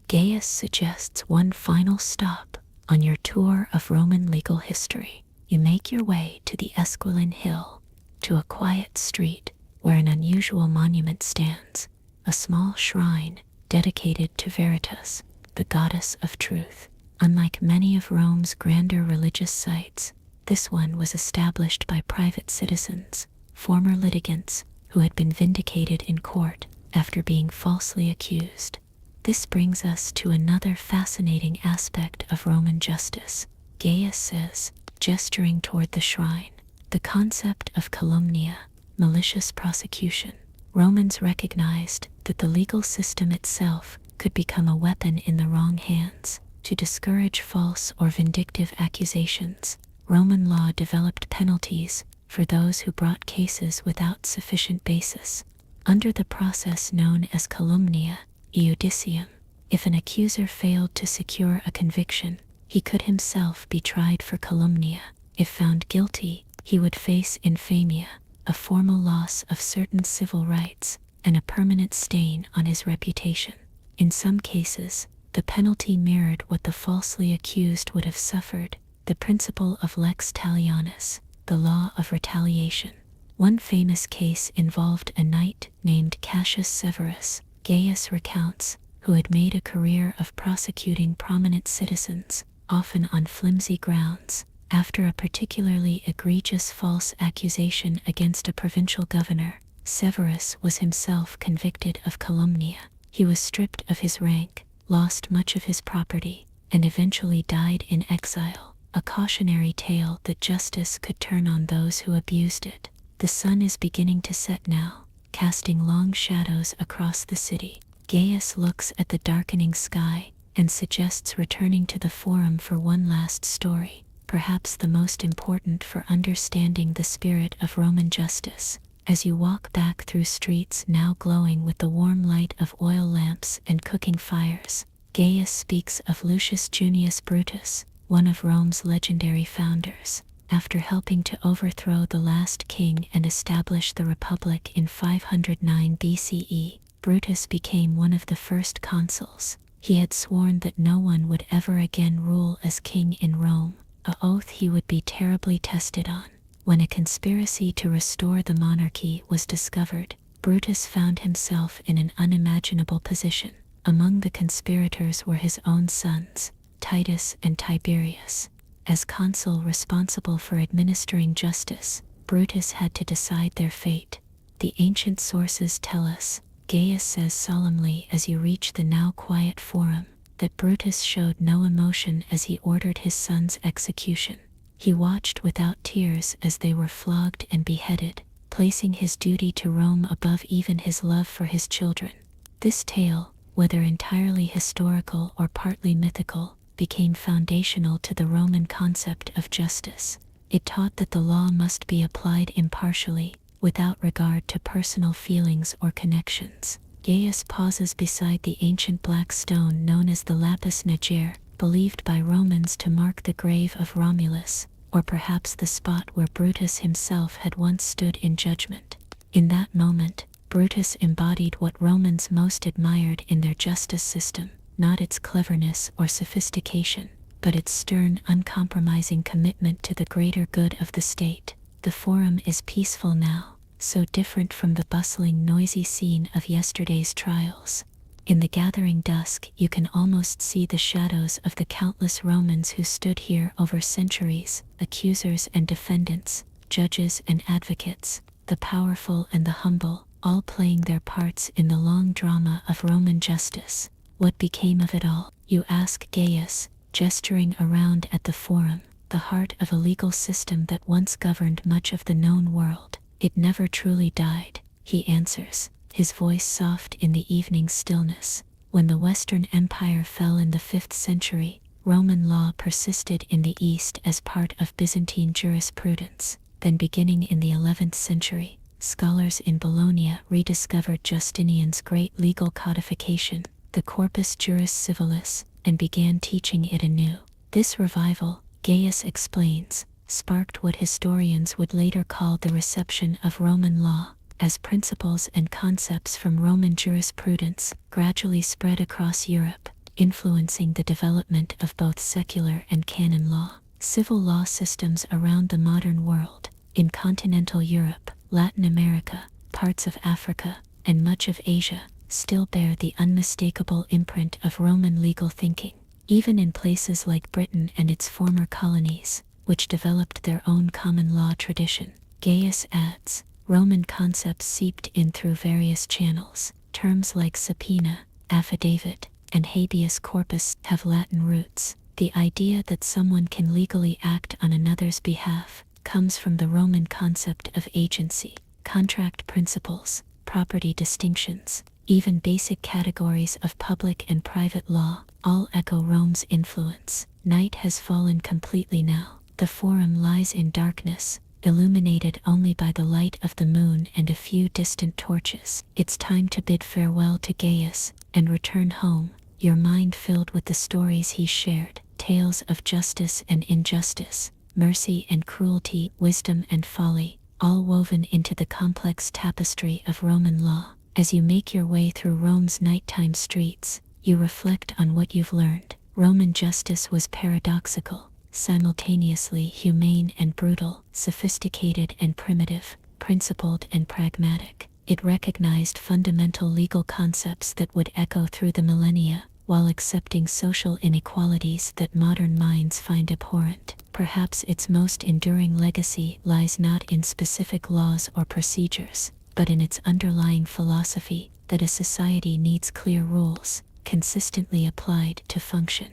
Gaius suggests one final stop on your tour of Roman legal history. You make your way to the Esquiline Hill, to a quiet street where an unusual monument stands, a small shrine dedicated to Veritas, the goddess of truth. Unlike many of Rome's grander religious sites, this one was established by private citizens, former litigants who had been vindicated in court after being falsely accused. This brings us to another fascinating aspect of Roman justice. Gaius says, gesturing toward the shrine, the concept of calumnia, malicious prosecution. Romans recognized that the legal system itself could become a weapon in the wrong hands. To discourage false or vindictive accusations, Roman law developed penalties for those who brought cases without sufficient basis. Under the process known as calumnia, iudicium, if an accuser failed to secure a conviction, he could himself be tried for calumnia. If found guilty, he would face infamia, a formal loss of certain civil rights, and a permanent stain on his reputation. In some cases, the penalty mirrored what the falsely accused would have suffered, the principle of lex talionis, the law of retaliation. One famous case involved a knight named Cassius Severus, Gaius recounts, who had made a career of prosecuting prominent citizens, often on flimsy grounds. After a particularly egregious false accusation against a provincial governor, Severus was himself convicted of calumnia. He was stripped of his rank, lost much of his property, and eventually died in exile, a cautionary tale that justice could turn on those who abused it. The sun is beginning to set now, casting long shadows across the city. Gaius looks at the darkening sky and suggests returning to the Forum for one last story, perhaps the most important for understanding the spirit of Roman justice. As you walk back through streets now glowing with the warm light of oil lamps and cooking fires, Gaius speaks of Lucius Junius Brutus, one of Rome's legendary founders. After helping to overthrow the last king and establish the Republic in 509 BCE, Brutus became one of the first consuls. He had sworn that no one would ever again rule as king in Rome, an oath he would be terribly tested on. When a conspiracy to restore the monarchy was discovered, Brutus found himself in an unimaginable position. Among the conspirators were his own sons, Titus and Tiberius. As consul responsible for administering justice, Brutus had to decide their fate. The ancient sources tell us, Gaius says solemnly as you reach the now quiet forum, that Brutus showed no emotion as he ordered his son's execution. He watched without tears as they were flogged and beheaded, placing his duty to Rome above even his love for his children. This tale, whether entirely historical or partly mythical, became foundational to the Roman concept of justice. It taught that the law must be applied impartially, without regard to personal feelings or connections. Gaius pauses beside the ancient black stone known as the lapis niger, believed by Romans to mark the grave of Romulus, or perhaps the spot where Brutus himself had once stood in judgment. In that moment, Brutus embodied what Romans most admired in their justice system, not its cleverness or sophistication, but its stern, uncompromising commitment to the greater good of the state. The forum is peaceful now, so different from the bustling, noisy scene of yesterday's trials. In the gathering dusk, you can almost see the shadows of the countless Romans who stood here over centuries, accusers and defendants, judges and advocates, the powerful and the humble, all playing their parts in the long drama of Roman justice. What became of it all, you ask Gaius, gesturing around at the forum, the heart of a legal system that once governed much of the known world. It never truly died, he answers, his voice soft in the evening stillness. When the Western Empire fell in the 5th century, Roman law persisted in the East as part of Byzantine jurisprudence. Then beginning in the 11th century, scholars in Bologna rediscovered Justinian's great legal codification, the Corpus Juris Civilis, and began teaching it anew. This revival, Gaius explains, sparked what historians would later call the reception of Roman law, as principles and concepts from Roman jurisprudence gradually spread across Europe, influencing the development of both secular and canon law. Civil law systems around the modern world, in continental Europe, Latin America, parts of Africa, and much of Asia, still bear the unmistakable imprint of Roman legal thinking. Even in places like Britain and its former colonies, which developed their own common law tradition, Gaius adds, Roman concepts seeped in through various channels. Terms like subpoena, affidavit, and habeas corpus have Latin roots. The idea that someone can legally act on another's behalf comes from the Roman concept of agency. Contract principles, property distinctions, even basic categories of public and private law, all echo Rome's influence. Night has fallen completely now. The forum lies in darkness, illuminated only by the light of the moon and a few distant torches. It's time to bid farewell to Gaius and return home, your mind filled with the stories he shared, tales of justice and injustice, mercy and cruelty, wisdom and folly, all woven into the complex tapestry of Roman law. As you make your way through Rome's nighttime streets, you reflect on what you've learned. Roman justice was paradoxical, simultaneously humane and brutal, sophisticated and primitive, principled and pragmatic. It recognized fundamental legal concepts that would echo through the millennia, while accepting social inequalities that modern minds find abhorrent. Perhaps its most enduring legacy lies not in specific laws or procedures, but in its underlying philosophy that a society needs clear rules, consistently applied to function.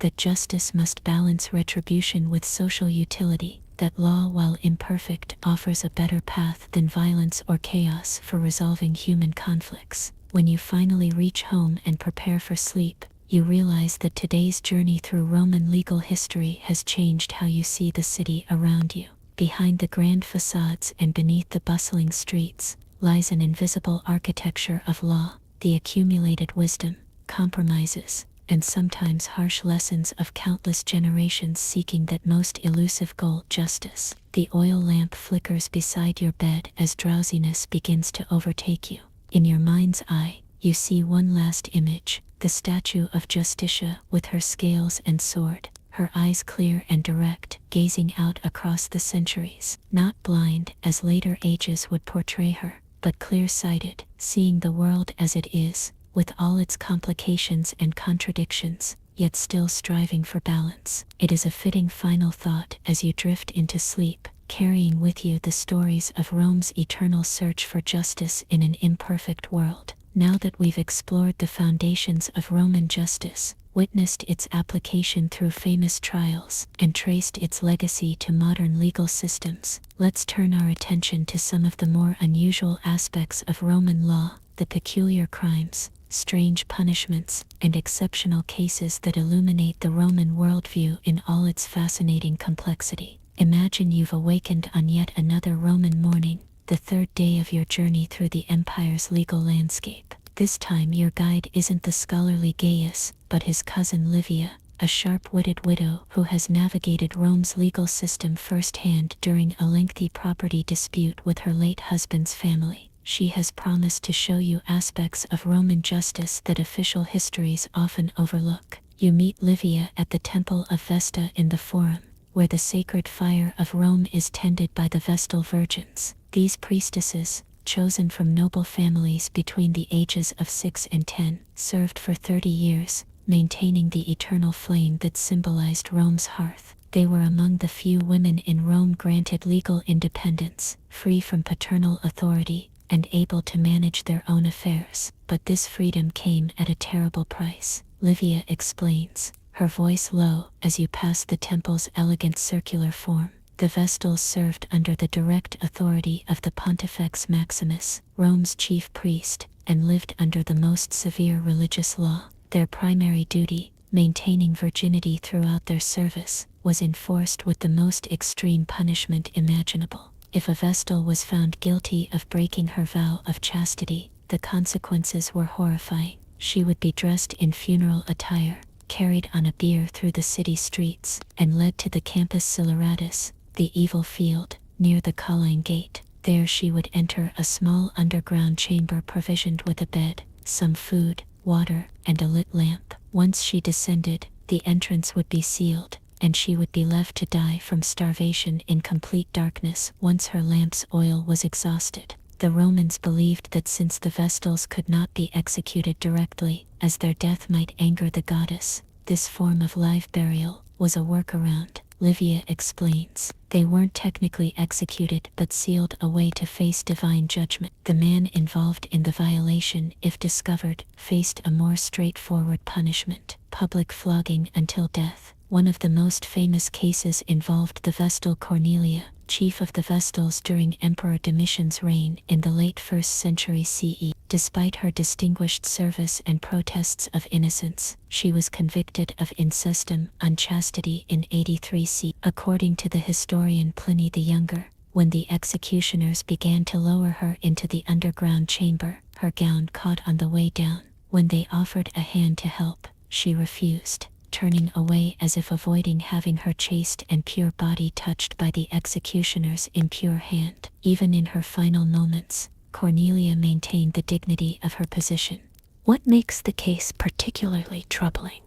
That justice must balance retribution with social utility, that law, while imperfect, offers a better path than violence or chaos for resolving human conflicts. When you finally reach home and prepare for sleep, you realize that today's journey through Roman legal history has changed how you see the city around you. Behind the grand facades and beneath the bustling streets lies an invisible architecture of law, the accumulated wisdom, compromises, and sometimes harsh lessons of countless generations seeking that most elusive goal, justice. The oil lamp flickers beside your bed as drowsiness begins to overtake you. In your mind's eye, you see one last image, the statue of Justitia with her scales and sword, her eyes clear and direct, gazing out across the centuries, not blind as later ages would portray her, but clear-sighted, seeing the world as it is, with all its complications and contradictions, yet still striving for balance. It is a fitting final thought as you drift into sleep, carrying with you the stories of Rome's eternal search for justice in an imperfect world. Now that we've explored the foundations of Roman justice, witnessed its application through famous trials, and traced its legacy to modern legal systems, let's turn our attention to some of the more unusual aspects of Roman law, the peculiar crimes, strange punishments, and exceptional cases that illuminate the Roman worldview in all its fascinating complexity. Imagine you've awakened on yet another Roman morning, the third day of your journey through the empire's legal landscape. This time your guide isn't the scholarly Gaius, but his cousin Livia, a sharp-witted widow who has navigated Rome's legal system firsthand during a lengthy property dispute with her late husband's family. She has promised to show you aspects of Roman justice that official histories often overlook. You meet Livia at the Temple of Vesta in the Forum, where the sacred fire of Rome is tended by the Vestal Virgins. These priestesses, chosen from noble families between the ages of 6 and 10, served for 30 years, maintaining the eternal flame that symbolized Rome's hearth. They were among the few women in Rome granted legal independence, free from paternal authority, and able to manage their own affairs. But this freedom came at a terrible price. Livia explains, her voice low as you pass the temple's elegant circular form. The Vestals served under the direct authority of the Pontifex Maximus, Rome's chief priest, and lived under the most severe religious law. Their primary duty, maintaining virginity throughout their service, was enforced with the most extreme punishment imaginable. If a Vestal was found guilty of breaking her vow of chastity, the consequences were horrifying. She would be dressed in funeral attire, carried on a bier through the city streets, and led to the Campus Siluratus, the evil field, near the Colline Gate. There she would enter a small underground chamber provisioned with a bed, some food, water, and a lit lamp. Once she descended, the entrance would be sealed, and she would be left to die from starvation in complete darkness once her lamp's oil was exhausted. The Romans believed that since the Vestals could not be executed directly, as their death might anger the goddess, this form of live burial was a workaround. Livia explains, they weren't technically executed but sealed away to face divine judgment. The man involved in the violation, if discovered, faced a more straightforward punishment, public flogging until death. One of the most famous cases involved the Vestal Cornelia, chief of the Vestals during Emperor Domitian's reign in the late 1st century CE. Despite her distinguished service and protests of innocence, she was convicted of incestum, unchastity in 83 CE. According to the historian Pliny the Younger, when the executioners began to lower her into the underground chamber, her gown caught on the way down. When they offered a hand to help, she refused, turning away as if avoiding having her chaste and pure body touched by the executioner's impure hand. Even in her final moments, Cornelia maintained the dignity of her position. What makes the case particularly troubling,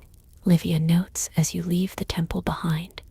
Livia notes as you leave the temple behind,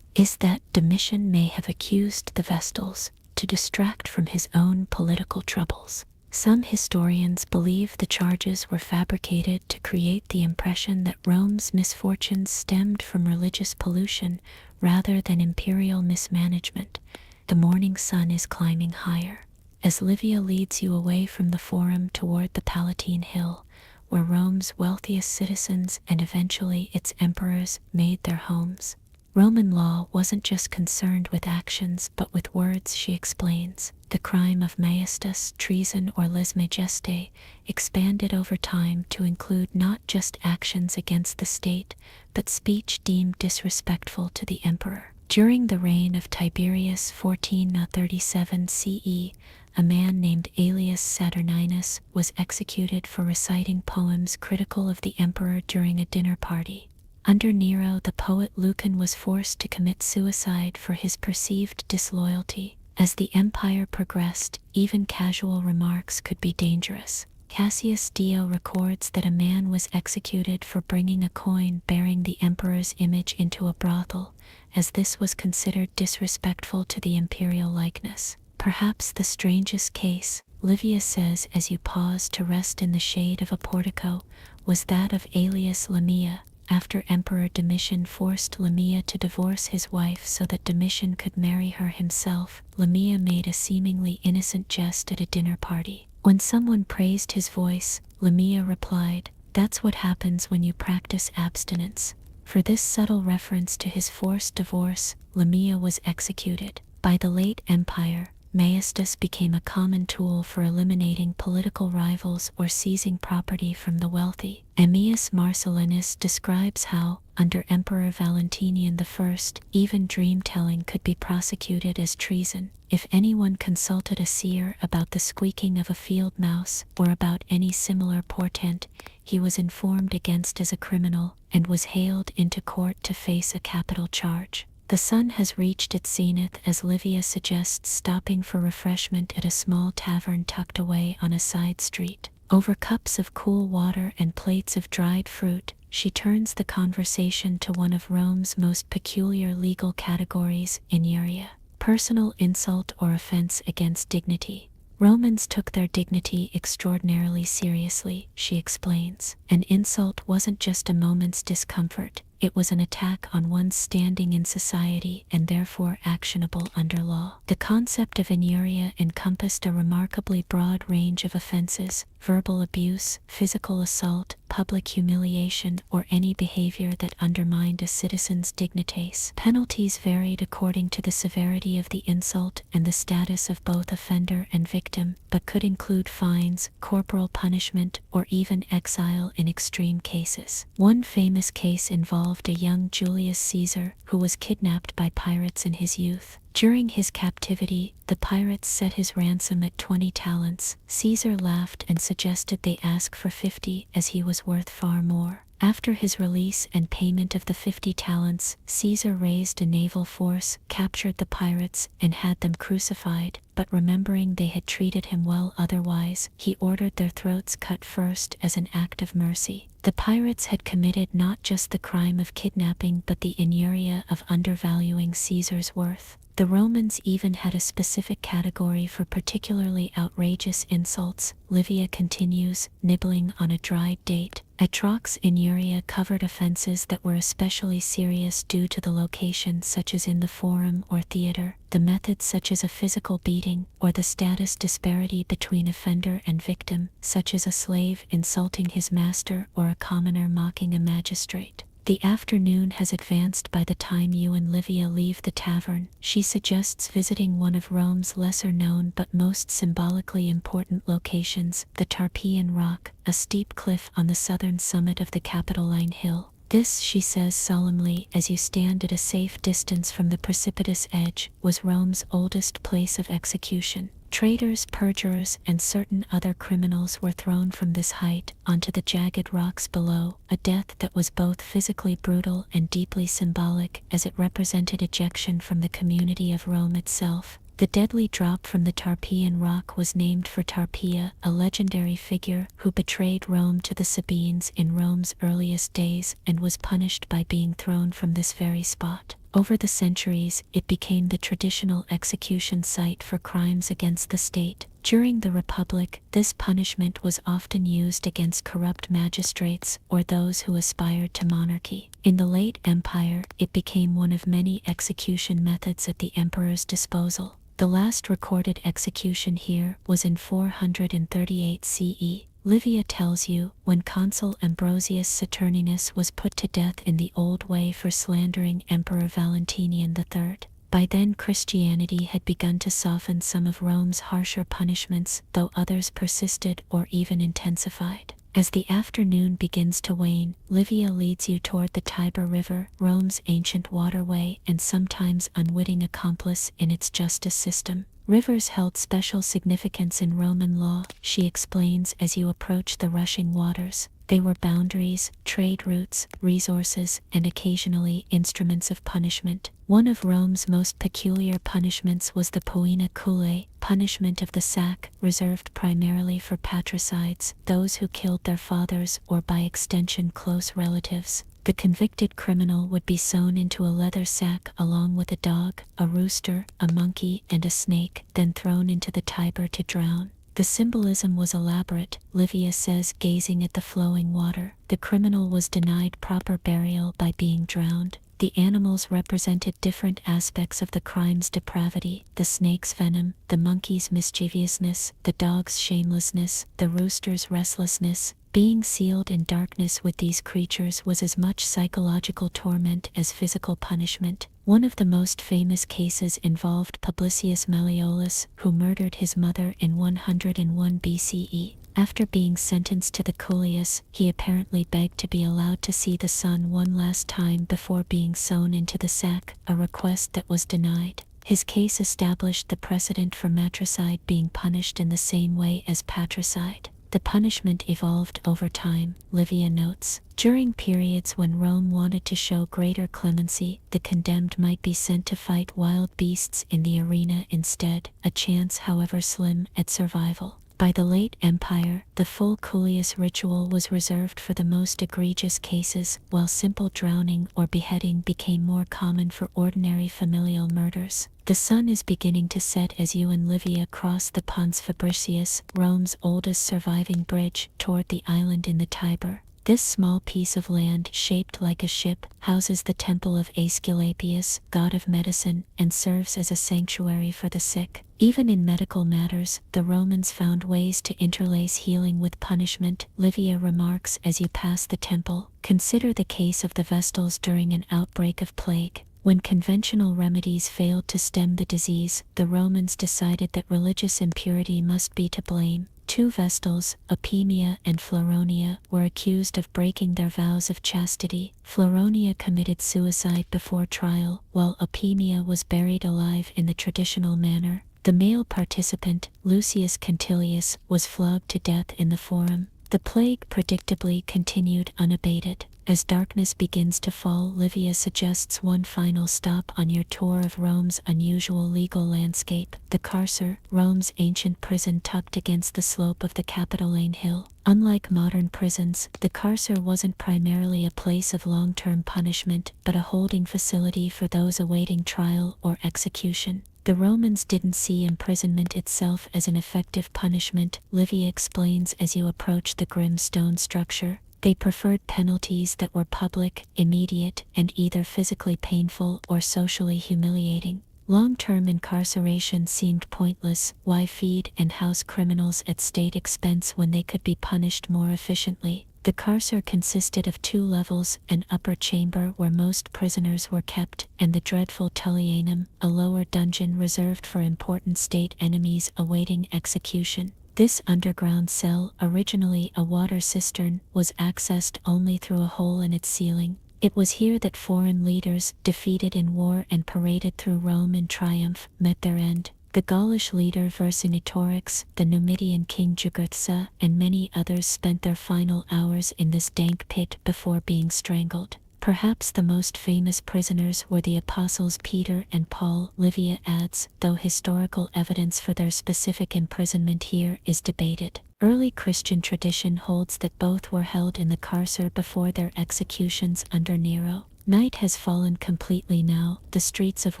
is that Domitian may have accused the Vestals to distract from his own political troubles. Some historians believe the charges were fabricated to create the impression that Rome's misfortunes stemmed from religious pollution rather than imperial mismanagement. The morning sun is climbing higher, as Livia leads you away from the Forum toward the Palatine Hill, where Rome's wealthiest citizens and eventually its emperors made their homes. Roman law wasn't just concerned with actions but with words, she explains. The crime of majestas, treason, or lese majeste expanded over time to include not just actions against the state, but speech deemed disrespectful to the emperor. During the reign of Tiberius 1437 CE, a man named Aelius Saturninus was executed for reciting poems critical of the emperor during a dinner party. Under Nero, the poet Lucan was forced to commit suicide for his perceived disloyalty. As the empire progressed, even casual remarks could be dangerous. Cassius Dio records that a man was executed for bringing a coin bearing the emperor's image into a brothel, as this was considered disrespectful to the imperial likeness. Perhaps the strangest case, Livia says as you pause to rest in the shade of a portico, was that of alias Lamia. After Emperor Domitian forced Lamia to divorce his wife so that Domitian could marry her himself, Lamia made a seemingly innocent jest at a dinner party. When someone praised his voice, Lamia replied, "That's what happens when you practice abstinence." For this subtle reference to his forced divorce, Lamia was executed. By the late Empire, Maestus became a common tool for eliminating political rivals or seizing property from the wealthy. Ammius Marcellinus describes how, under Emperor Valentinian I, even dream-telling could be prosecuted as treason. If anyone consulted a seer about the squeaking of a field mouse or about any similar portent, he was informed against as a criminal and was haled into court to face a capital charge. The sun has reached its zenith as Livia suggests stopping for refreshment at a small tavern tucked away on a side street. Over cups of cool water and plates of dried fruit, she turns the conversation to one of Rome's most peculiar legal categories, injuria, personal insult or offense against dignity. Romans took their dignity extraordinarily seriously, she explains. An insult wasn't just a moment's discomfort, it was an attack on one's standing in society and therefore actionable under law. The concept of injuria encompassed a remarkably broad range of offenses: verbal abuse, physical assault, public humiliation, or any behavior that undermined a citizen's dignitas. Penalties varied according to the severity of the insult and the status of both offender and victim, but could include fines, corporal punishment, or even exile in extreme cases. One famous case involved a young Julius Caesar who was kidnapped by pirates in his youth. During his captivity, the pirates set his ransom at 20 talents. Caesar laughed and suggested they ask for 50 as he was worth far more. After his release and payment of the 50 talents, Caesar raised a naval force, captured the pirates, and had them crucified, but remembering they had treated him well otherwise, he ordered their throats cut first as an act of mercy. The pirates had committed not just the crime of kidnapping but the injuria of undervaluing Caesar's worth. The Romans even had a specific category for particularly outrageous insults. Livia continues, nibbling on a dried date. Atrox injuria covered offenses that were especially serious due to the location, such as in the forum or theater, the methods such as a physical beating, or the status disparity between offender and victim, such as a slave insulting his master or a commoner mocking a magistrate. The afternoon has advanced by the time you and Livia leave the tavern. She suggests visiting one of Rome's lesser-known but most symbolically important locations, the Tarpeian Rock, a steep cliff on the southern summit of the Capitoline Hill. This, she says solemnly as you stand at a safe distance from the precipitous edge, was Rome's oldest place of execution. Traitors, perjurers, and certain other criminals were thrown from this height onto the jagged rocks below, a death that was both physically brutal and deeply symbolic as it represented ejection from the community of Rome itself. The deadly drop from the Tarpeian Rock was named for Tarpeia, a legendary figure who betrayed Rome to the Sabines in Rome's earliest days and was punished by being thrown from this very spot. Over the centuries, it became the traditional execution site for crimes against the state. During the Republic, this punishment was often used against corrupt magistrates or those who aspired to monarchy. In the late Empire, it became one of many execution methods at the emperor's disposal. The last recorded execution here was in 438 CE. Livia tells you, when Consul Ambrosius Saturninus was put to death in the old way for slandering Emperor Valentinian III. By then Christianity had begun to soften some of Rome's harsher punishments, though others persisted or even intensified. As the afternoon begins to wane, Livia leads you toward the Tiber River, Rome's ancient waterway and sometimes unwitting accomplice in its justice system. Rivers held special significance in Roman law, she explains as you approach the rushing waters. They were boundaries, trade routes, resources, and occasionally instruments of punishment. One of Rome's most peculiar punishments was the poena culae, punishment of the sack, reserved primarily for patricides, those who killed their fathers or by extension close relatives. The convicted criminal would be sewn into a leather sack along with a dog, a rooster, a monkey, and a snake, then thrown into the Tiber to drown. The symbolism was elaborate, Livia says, gazing at the flowing water. The criminal was denied proper burial by being drowned. The animals represented different aspects of the crime's depravity: the snake's venom, the monkey's mischievousness, the dog's shamelessness, the rooster's restlessness. Being sealed in darkness with these creatures was as much psychological torment as physical punishment. One of the most famous cases involved Publicius Malleolus, who murdered his mother in 101 BCE. After being sentenced to the Coelius, he apparently begged to be allowed to see the sun one last time before being sewn into the sack, a request that was denied. His case established the precedent for matricide being punished in the same way as patricide. The punishment evolved over time, Livia notes. During periods when Rome wanted to show greater clemency, the condemned might be sent to fight wild beasts in the arena instead, a chance however slim at survival. By the late Empire, the full Coelius ritual was reserved for the most egregious cases, while simple drowning or beheading became more common for ordinary familial murders. The sun is beginning to set as you and Livia cross the Pons Fabricius, Rome's oldest surviving bridge, toward the island in the Tiber. This small piece of land, shaped like a ship, houses the temple of Aesculapius, god of medicine, and serves as a sanctuary for the sick. Even in medical matters, the Romans found ways to interlace healing with punishment. Livia remarks as you pass the temple. Consider the case of the Vestals during an outbreak of plague. When conventional remedies failed to stem the disease, the Romans decided that religious impurity must be to blame. Two Vestals, Opimia and Floronia, were accused of breaking their vows of chastity. Floronia committed suicide before trial, while Opimia was buried alive in the traditional manner. The male participant, Lucius Quintilius, was flogged to death in the Forum. The plague predictably continued unabated. As darkness begins to fall, Livia suggests one final stop on your tour of Rome's unusual legal landscape: the carcer, Rome's ancient prison tucked against the slope of the Capitoline Hill. Unlike modern prisons, the carcer wasn't primarily a place of long-term punishment, but a holding facility for those awaiting trial or execution. The Romans didn't see imprisonment itself as an effective punishment, Livia explains as you approach the grim stone structure. They preferred penalties that were public, immediate, and either physically painful or socially humiliating. Long-term incarceration seemed pointless. Why feed and house criminals at state expense when they could be punished more efficiently? The carcer consisted of two levels: an upper chamber where most prisoners were kept, and the dreadful Tullianum, a lower dungeon reserved for important state enemies awaiting execution. This underground cell, originally a water cistern, was accessed only through a hole in its ceiling. It was here that foreign leaders, defeated in war and paraded through Rome in triumph, met their end. The Gaulish leader Vercingetorix, the Numidian king Jugurtha, and many others spent their final hours in this dank pit before being strangled. Perhaps the most famous prisoners were the apostles Peter and Paul, Livia adds, though historical evidence for their specific imprisonment here is debated. Early Christian tradition holds that both were held in the carcer before their executions under Nero. Night has fallen completely now, the streets of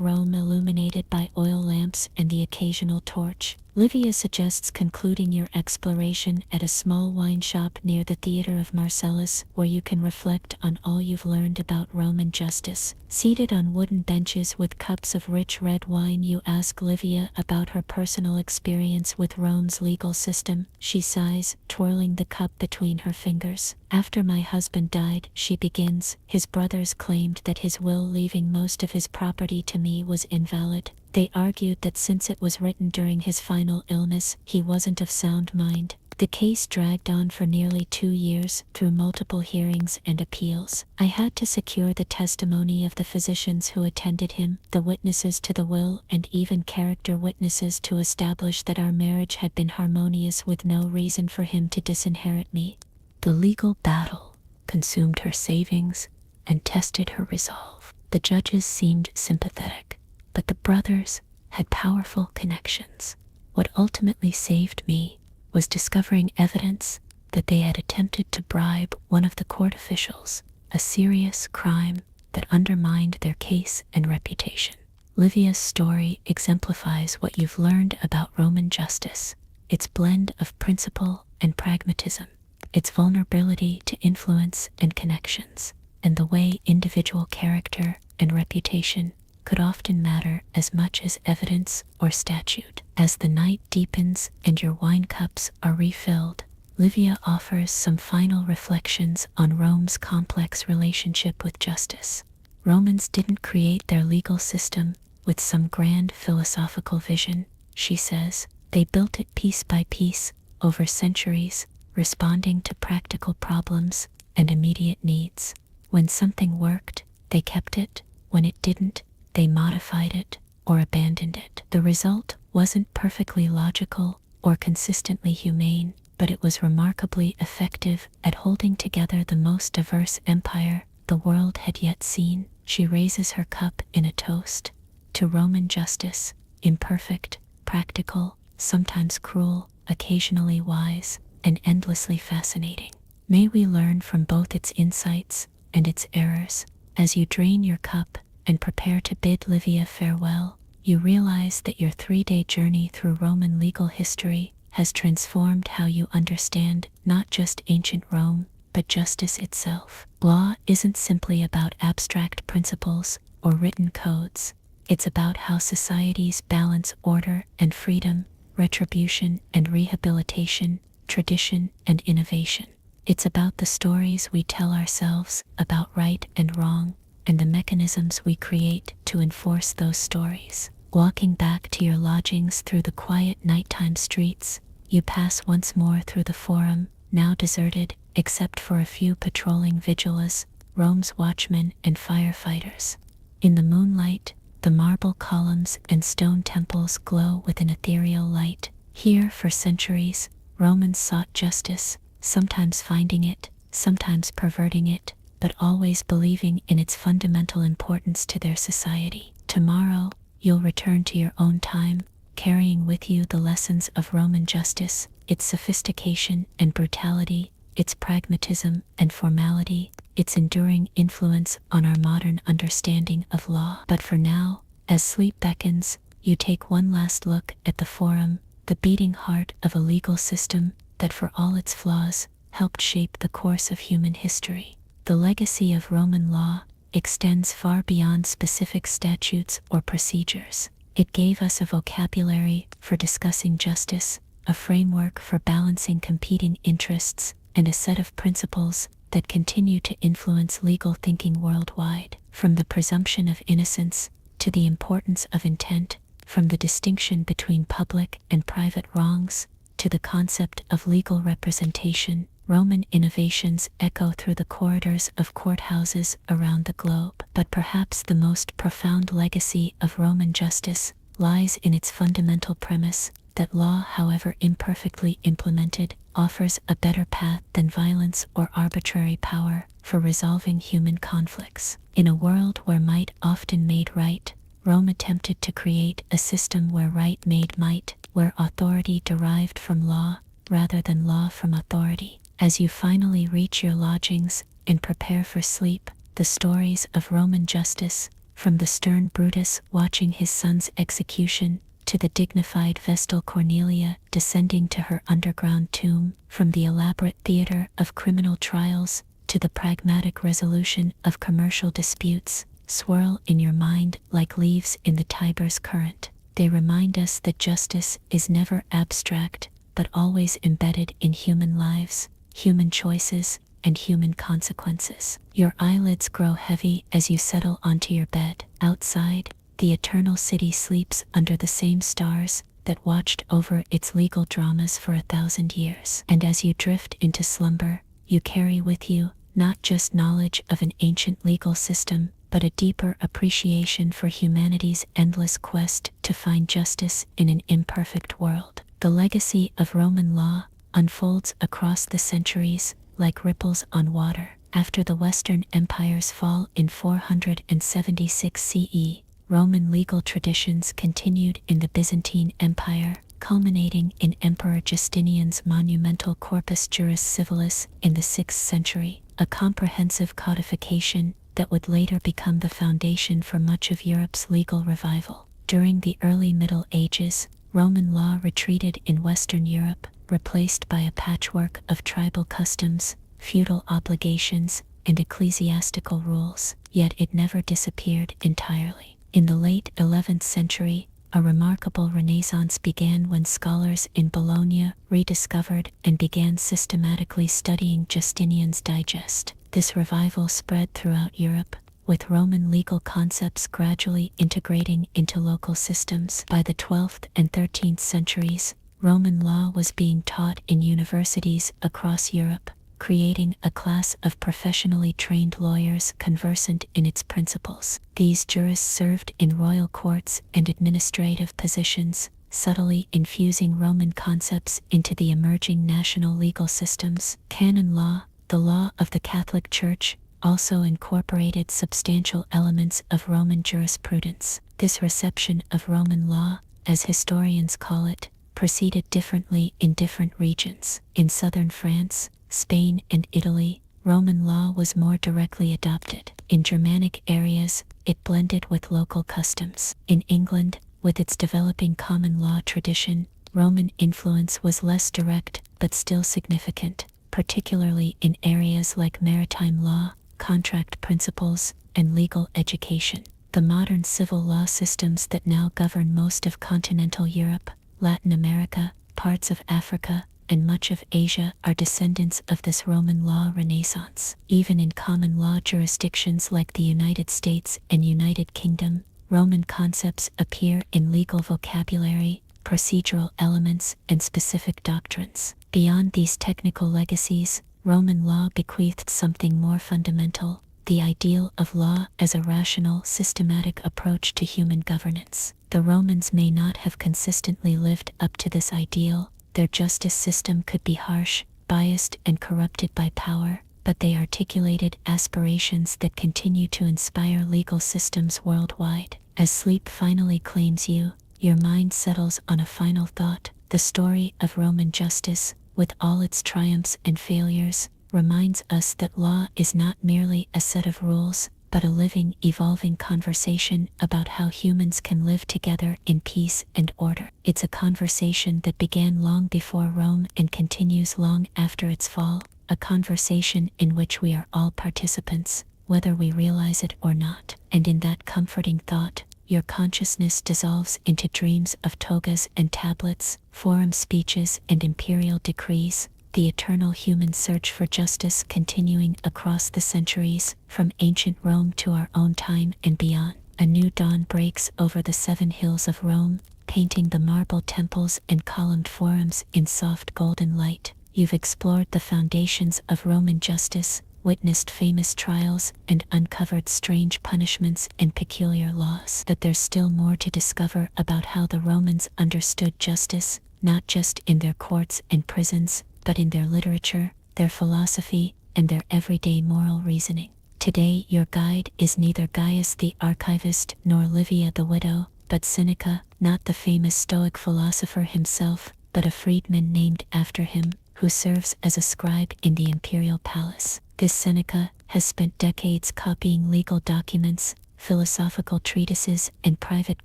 Rome illuminated by oil lamps and the occasional torch. Livia suggests concluding your exploration at a small wine shop near the Theatre of Marcellus, where you can reflect on all you've learned about Roman justice. Seated on wooden benches with cups of rich red wine, you ask Livia about her personal experience with Rome's legal system. She sighs, twirling the cup between her fingers. After my husband died, she begins, his brothers claimed that his will leaving most of his property to me was invalid. They argued that since it was written during his final illness, he wasn't of sound mind. The case dragged on for nearly 2 years, through multiple hearings and appeals. I had to secure the testimony of the physicians who attended him, the witnesses to the will, and even character witnesses to establish that our marriage had been harmonious, with no reason for him to disinherit me. The legal battle consumed her savings and tested her resolve. The judges seemed sympathetic, but the brothers had powerful connections. What ultimately saved me was discovering evidence that they had attempted to bribe one of the court officials, a serious crime that undermined their case and reputation. Livia's story exemplifies what you've learned about Roman justice. its blend of principle and pragmatism, its vulnerability to influence and connections, and the way individual character and reputation could often matter as much as evidence or statute. As the night deepens and your wine cups are refilled, Livia offers some final reflections on Rome's complex relationship with justice. Romans didn't create their legal system with some grand philosophical vision, she says. They built it piece by piece over centuries, responding to practical problems and immediate needs. When something worked, they kept it. When it didn't, they modified it or abandoned it. The result wasn't perfectly logical or consistently humane, but it was remarkably effective at holding together the most diverse empire the world had yet seen. She raises her cup in a toast to Roman justice, imperfect, practical, sometimes cruel, occasionally wise, and endlessly fascinating. May we learn from both its insights and its errors. As you drain your cup and prepare to bid Livia farewell, you realize that your 3-day journey through Roman legal history has transformed how you understand not just ancient Rome, but justice itself. Law isn't simply about abstract principles or written codes. It's about how societies balance order and freedom, retribution and rehabilitation, tradition and innovation. It's about the stories we tell ourselves about right and wrong, and the mechanisms we create to enforce those stories. Walking back to your lodgings through the quiet nighttime streets, you pass once more through the Forum, now deserted except for a few patrolling vigilas, Rome's watchmen and firefighters. In the moonlight, the marble columns and stone temples glow with an ethereal light. Here, for centuries, Romans sought justice, sometimes finding it, sometimes perverting it, but always believing in its fundamental importance to their society. Tomorrow, you'll return to your own time, carrying with you the lessons of Roman justice, its sophistication and brutality, its pragmatism and formality, its enduring influence on our modern understanding of law. But for now, as sleep beckons, you take one last look at the Forum, the beating heart of a legal system that, for all its flaws, helped shape the course of human history. The legacy of Roman law extends far beyond specific statutes or procedures. It gave us a vocabulary for discussing justice, a framework for balancing competing interests, and a set of principles that continue to influence legal thinking worldwide. From the presumption of innocence to the importance of intent, from the distinction between public and private wrongs to the concept of legal representation, Roman innovations echo through the corridors of courthouses around the globe. But perhaps the most profound legacy of Roman justice lies in its fundamental premise that law, however imperfectly implemented, offers a better path than violence or arbitrary power for resolving human conflicts. In a world where might often made right, Rome attempted to create a system where right made might, where authority derived from law rather than law from authority. As you finally reach your lodgings and prepare for sleep, the stories of Roman justice, from the stern Brutus watching his son's execution to the dignified Vestal Cornelia descending to her underground tomb, from the elaborate theater of criminal trials to the pragmatic resolution of commercial disputes, swirl in your mind like leaves in the Tiber's current. They remind us that justice is never abstract, but always embedded in human lives, human choices, and human consequences. Your eyelids grow heavy as you settle onto your bed. Outside, the eternal city sleeps under the same stars that watched over its legal dramas for 1,000 years. And as you drift into slumber, you carry with you not just knowledge of an ancient legal system, but a deeper appreciation for humanity's endless quest to find justice in an imperfect world. The legacy of Roman law unfolds across the centuries like ripples on water. After the Western Empire's fall in 476 CE, Roman legal traditions continued in the Byzantine Empire, culminating in Emperor Justinian's monumental Corpus Juris Civilis in the 6th century, a comprehensive codification that would later become the foundation for much of Europe's legal revival. During the early Middle Ages, Roman law retreated in Western Europe, replaced by a patchwork of tribal customs, feudal obligations, and ecclesiastical rules, yet it never disappeared entirely. In the late 11th century, a remarkable renaissance began when scholars in Bologna rediscovered and began systematically studying Justinian's Digest. This revival spread throughout Europe, with Roman legal concepts gradually integrating into local systems. By the 12th and 13th centuries, Roman law was being taught in universities across Europe, creating a class of professionally trained lawyers conversant in its principles. These jurists served in royal courts and administrative positions, subtly infusing Roman concepts into the emerging national legal systems. Canon law, the law of the Catholic Church, also incorporated substantial elements of Roman jurisprudence. This reception of Roman law, as historians call it, proceeded differently in different regions. In southern France, Spain, and Italy, Roman law was more directly adopted. In Germanic areas, it blended with local customs. In England, with its developing common law tradition, Roman influence was less direct but still significant, particularly in areas like maritime law, contract principles, and legal education. The modern civil law systems that now govern most of continental Europe, Latin America, parts of Africa, and much of Asia are descendants of this Roman law renaissance. Even in common law jurisdictions like the United States and United Kingdom, Roman concepts appear in legal vocabulary, procedural elements, and specific doctrines. Beyond these technical legacies, Roman law bequeathed something more fundamental: the ideal of law as a rational, systematic approach to human governance. The Romans may not have consistently lived up to this ideal. Their justice system could be harsh, biased, and corrupted by power, but they articulated aspirations that continue to inspire legal systems worldwide. As sleep finally claims you, your mind settles on a final thought. The story of Roman justice, with all its triumphs and failures, reminds us that law is not merely a set of rules, but a living, evolving conversation about how humans can live together in peace and order. It's a conversation that began long before Rome and continues long after its fall, a conversation in which we are all participants, whether we realize it or not. And in that comforting thought, your consciousness dissolves into dreams of togas and tablets, forum speeches and imperial decrees, the eternal human search for justice continuing across the centuries, from ancient Rome to our own time and beyond. A new dawn breaks over the 7 hills of Rome, painting the marble temples and columned forums in soft golden light. You've explored the foundations of Roman justice, witnessed famous trials, and uncovered strange punishments and peculiar laws. But there's still more to discover about how the Romans understood justice, not just in their courts and prisons, but in their literature, their philosophy, and their everyday moral reasoning. Today, your guide is neither Gaius the archivist nor Livia the widow, but Seneca, not the famous Stoic philosopher himself, but a freedman named after him, who serves as a scribe in the imperial palace. This Seneca has spent decades copying legal documents, philosophical treatises, and private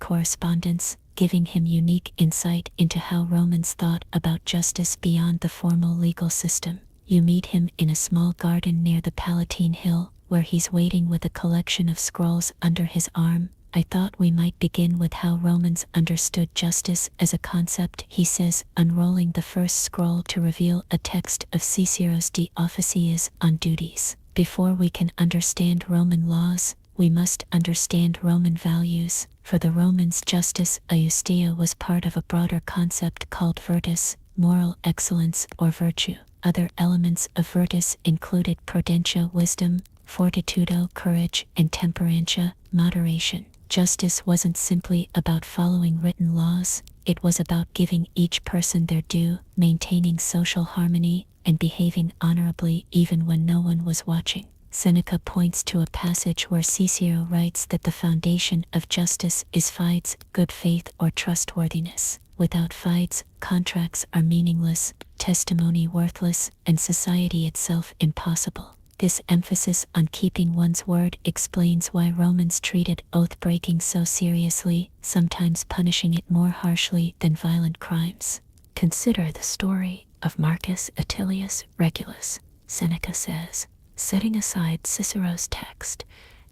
correspondence, giving him unique insight into how Romans thought about justice beyond the formal legal system. You meet him in a small garden near the Palatine Hill, where he's waiting with a collection of scrolls under his arm. I thought we might begin with how Romans understood justice as a concept, he says, unrolling the first scroll to reveal a text of Cicero's De Officiis on duties. Before we can understand Roman laws, we must understand Roman values. For the Romans, justice, iustia, was part of a broader concept called virtus, moral excellence or virtue. Other elements of virtus included prudentia, wisdom, fortitudo, courage, and temperantia, moderation. Justice wasn't simply about following written laws, it was about giving each person their due, maintaining social harmony, and behaving honorably even when no one was watching. Seneca points to a passage where Cicero writes that the foundation of justice is fides, good faith or trustworthiness. Without fides, contracts are meaningless, testimony worthless, and society itself impossible. This emphasis on keeping one's word explains why Romans treated oath-breaking so seriously, sometimes punishing it more harshly than violent crimes. Consider the story of Marcus Atilius Regulus, Seneca says, setting aside Cicero's text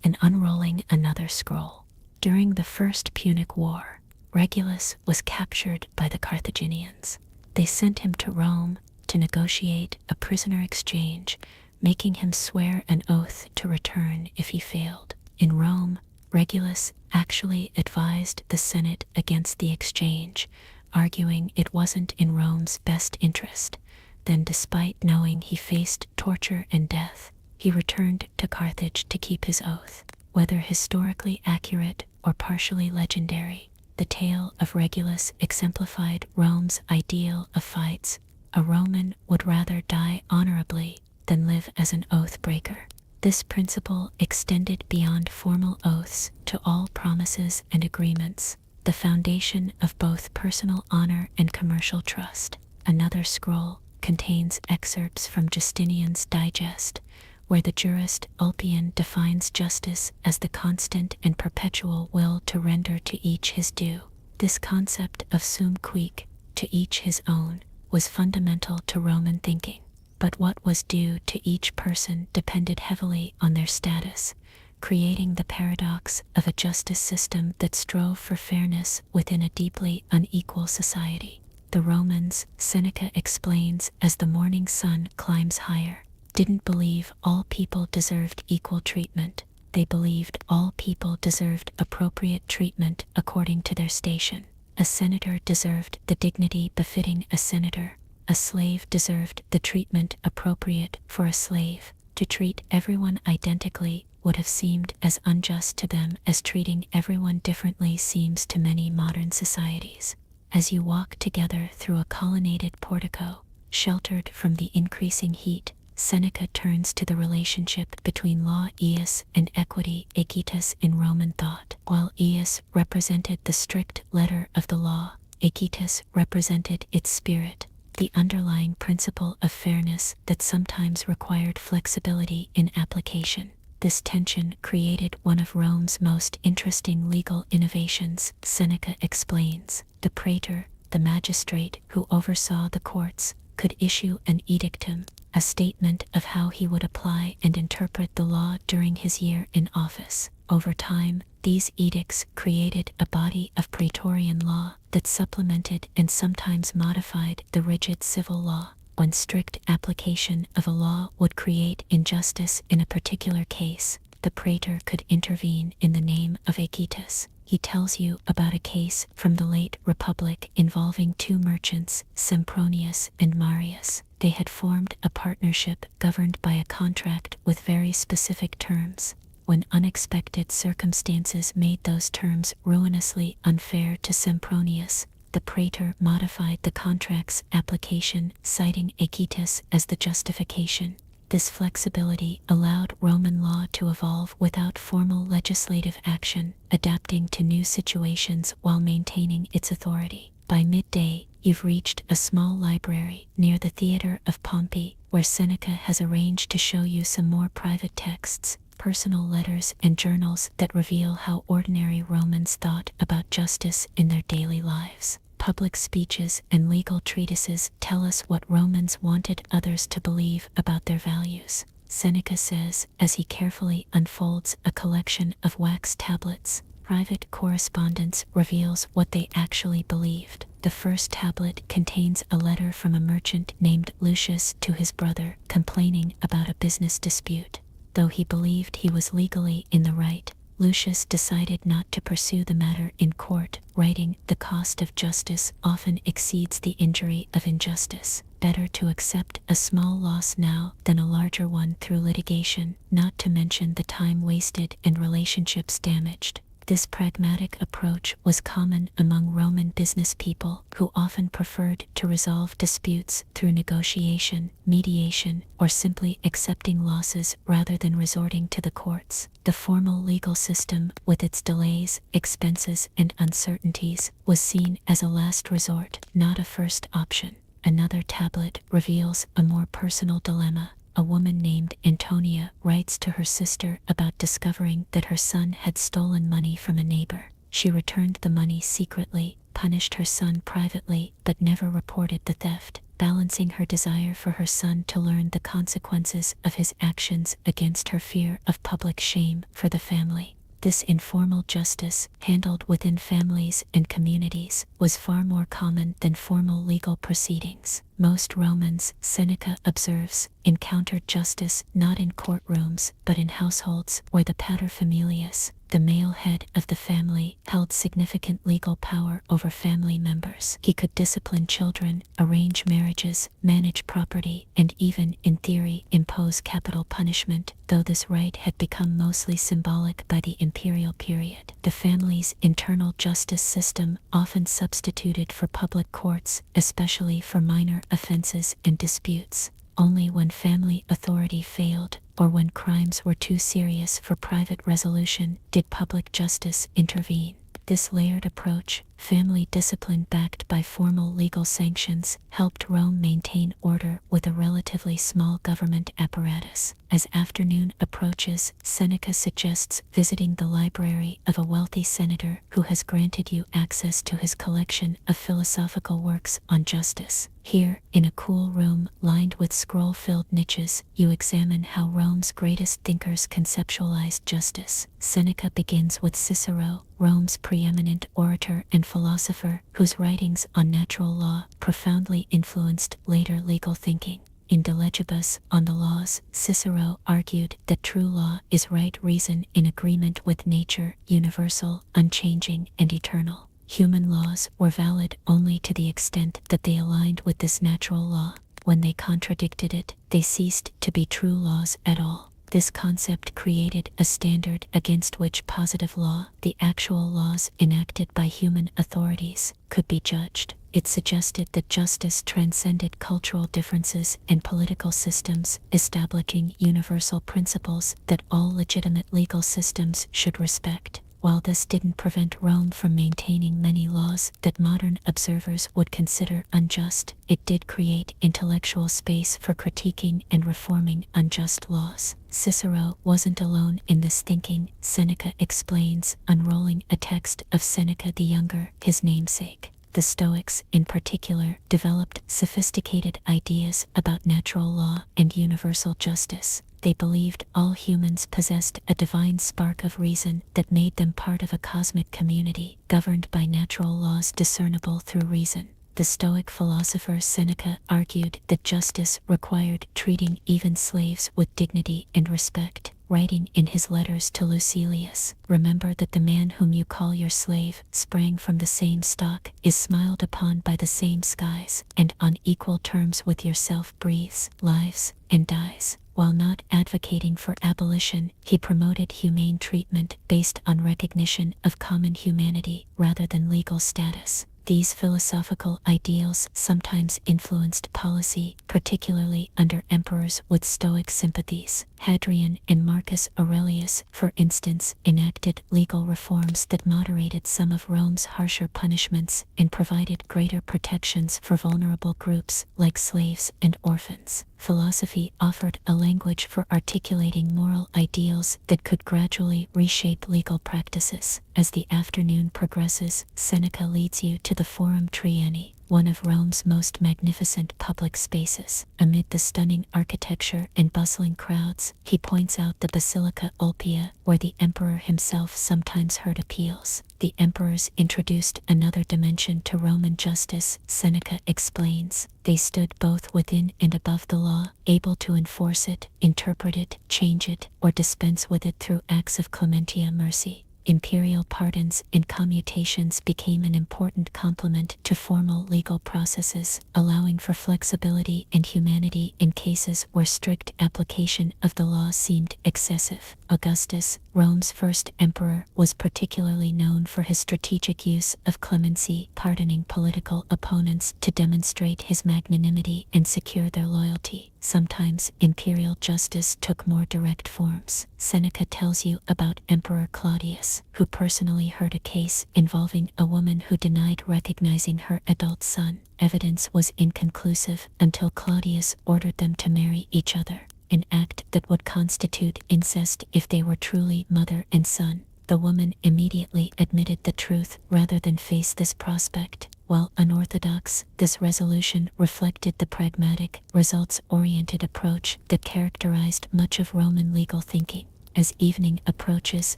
and unrolling another scroll. During the First Punic War, Regulus was captured by the Carthaginians. They sent him to Rome to negotiate a prisoner exchange, making him swear an oath to return if he failed. In Rome, Regulus actually advised the Senate against the exchange, arguing it wasn't in Rome's best interest. Then, despite knowing he faced torture and death, he returned to Carthage to keep his oath. Whether historically accurate or partially legendary, the tale of Regulus exemplified Rome's ideal of fights. A Roman would rather die honorably than live as an oath breaker. This principle extended beyond formal oaths to all promises and agreements, the foundation of both personal honor and commercial trust. Another scroll contains excerpts from Justinian's Digest, where the jurist Ulpian defines justice as the constant and perpetual will to render to each his due. This concept of sum cuique, to each his own, was fundamental to Roman thinking. But what was due to each person depended heavily on their status, creating the paradox of a justice system that strove for fairness within a deeply unequal society. The Romans, Seneca explains as the morning sun climbs higher, didn't believe all people deserved equal treatment. They believed all people deserved appropriate treatment according to their station. A senator deserved the dignity befitting a senator. A slave deserved the treatment appropriate for a slave. To treat everyone identically would have seemed as unjust to them as treating everyone differently seems to many modern societies. As you walk together through a colonnaded portico, sheltered from the increasing heat, Seneca turns to the relationship between law ius and equity equitas in Roman thought. While ius represented the strict letter of the law, equitas represented its spirit, the underlying principle of fairness that sometimes required flexibility in application. This tension created one of Rome's most interesting legal innovations, Seneca explains. The praetor, the magistrate who oversaw the courts, could issue an edictum, a statement of how he would apply and interpret the law during his year in office. Over time, these edicts created a body of praetorian law that supplemented and sometimes modified the rigid civil law. When strict application of a law would create injustice in a particular case, the praetor could intervene in the name of equitas. He tells you about a case from the late Republic involving two merchants, Sempronius and Marius. They had formed a partnership governed by a contract with very specific terms. When unexpected circumstances made those terms ruinously unfair to Sempronius, the praetor modified the contract's application, citing equitas as the justification. This flexibility allowed Roman law to evolve without formal legislative action, adapting to new situations while maintaining its authority. By midday, you've reached a small library near the Theatre of Pompey, where Seneca has arranged to show you some more private texts, personal letters and journals that reveal how ordinary Romans thought about justice in their daily lives. Public speeches and legal treatises tell us what Romans wanted others to believe about their values. Seneca says as he carefully unfolds a collection of wax tablets, private correspondence reveals what they actually believed. The first tablet contains a letter from a merchant named Lucius to his brother, complaining about a business dispute. Though he believed he was legally in the right, Lucius decided not to pursue the matter in court, writing, "The cost of justice often exceeds the injury of injustice. Better to accept a small loss now than a larger one through litigation, not to mention the time wasted and relationships damaged." This pragmatic approach was common among Roman business people, who often preferred to resolve disputes through negotiation, mediation, or simply accepting losses rather than resorting to the courts. The formal legal system, with its delays, expenses, and uncertainties, was seen as a last resort, not a first option. Another tablet reveals a more personal dilemma. a woman named Antonia writes to her sister about discovering that her son had stolen money from a neighbor. She returned the money secretly, punished her son privately, but never reported the theft, balancing her desire for her son to learn the consequences of his actions against her fear of public shame for the family. This informal justice, handled within families and communities, was far more common than formal legal proceedings. Most Romans, Seneca observes, encountered justice not in courtrooms but in households where the paterfamilias, the male head of the family, held significant legal power over family members. He could discipline children, arrange marriages, manage property, and even, in theory, impose capital punishment, though this right had become mostly symbolic by the imperial period. The family's internal justice system often substituted for public courts, especially for minor offenses and disputes. Only when family authority failed, or when crimes were too serious for private resolution, did public justice intervene. This layered approach, family discipline backed by formal legal sanctions, helped Rome maintain order with a relatively small government apparatus. As afternoon approaches, Seneca suggests visiting the library of a wealthy senator who has granted you access to his collection of philosophical works on justice. Here, in a cool room lined with scroll-filled niches, you examine how Rome's greatest thinkers conceptualized justice. Seneca begins with Cicero, Rome's preeminent orator and philosopher, whose writings on natural law profoundly influenced later legal thinking. In De Legibus, on the laws, Cicero argued that true law is right reason in agreement with nature, universal, unchanging, and eternal. Human laws were valid only to the extent that they aligned with this natural law. When they contradicted it, they ceased to be true laws at all. This concept created a standard against which positive law, the actual laws enacted by human authorities, could be judged. It suggested that justice transcended cultural differences and political systems, establishing universal principles that all legitimate legal systems should respect. While this didn't prevent Rome from maintaining many laws that modern observers would consider unjust, it did create intellectual space for critiquing and reforming unjust laws. Cicero wasn't alone in this thinking, Seneca explains, unrolling a text of Seneca the Younger, his namesake. The Stoics, in particular, developed sophisticated ideas about natural law and universal justice. They believed all humans possessed a divine spark of reason that made them part of a cosmic community, governed by natural laws discernible through reason. The Stoic philosopher Seneca argued that justice required treating even slaves with dignity and respect, writing in his letters to Lucilius, "Remember that the man whom you call your slave sprang from the same stock, is smiled upon by the same skies, and on equal terms with yourself breathes, lives, and dies." While not advocating for abolition, he promoted humane treatment based on recognition of common humanity rather than legal status. These philosophical ideals sometimes influenced policy, particularly under emperors with Stoic sympathies. Hadrian and Marcus Aurelius, for instance, enacted legal reforms that moderated some of Rome's harsher punishments and provided greater protections for vulnerable groups like slaves and orphans. Philosophy offered a language for articulating moral ideals that could gradually reshape legal practices. As the afternoon progresses, Seneca leads you to the Forum Triani, one of Rome's most magnificent public spaces. Amid the stunning architecture and bustling crowds, he points out the Basilica Ulpia, where the emperor himself sometimes heard appeals. The emperors introduced another dimension to Roman justice, Seneca explains. They stood both within and above the law, able to enforce it, interpret it, change it, or dispense with it through acts of clementia mercy. Imperial pardons and commutations became an important complement to formal legal processes, allowing for flexibility and humanity in cases where strict application of the law seemed excessive. Augustus, Rome's first emperor, was particularly known for his strategic use of clemency, pardoning political opponents to demonstrate his magnanimity and secure their loyalty. Sometimes imperial justice took more direct forms. Seneca tells you about Emperor Claudius, who personally heard a case involving a woman who denied recognizing her adult son. Evidence was inconclusive until Claudius ordered them to marry each other. an act that would constitute incest if they were truly mother and son. The woman immediately admitted the truth rather than face this prospect. While unorthodox, this resolution reflected the pragmatic, results-oriented approach that characterized much of Roman legal thinking. As evening approaches,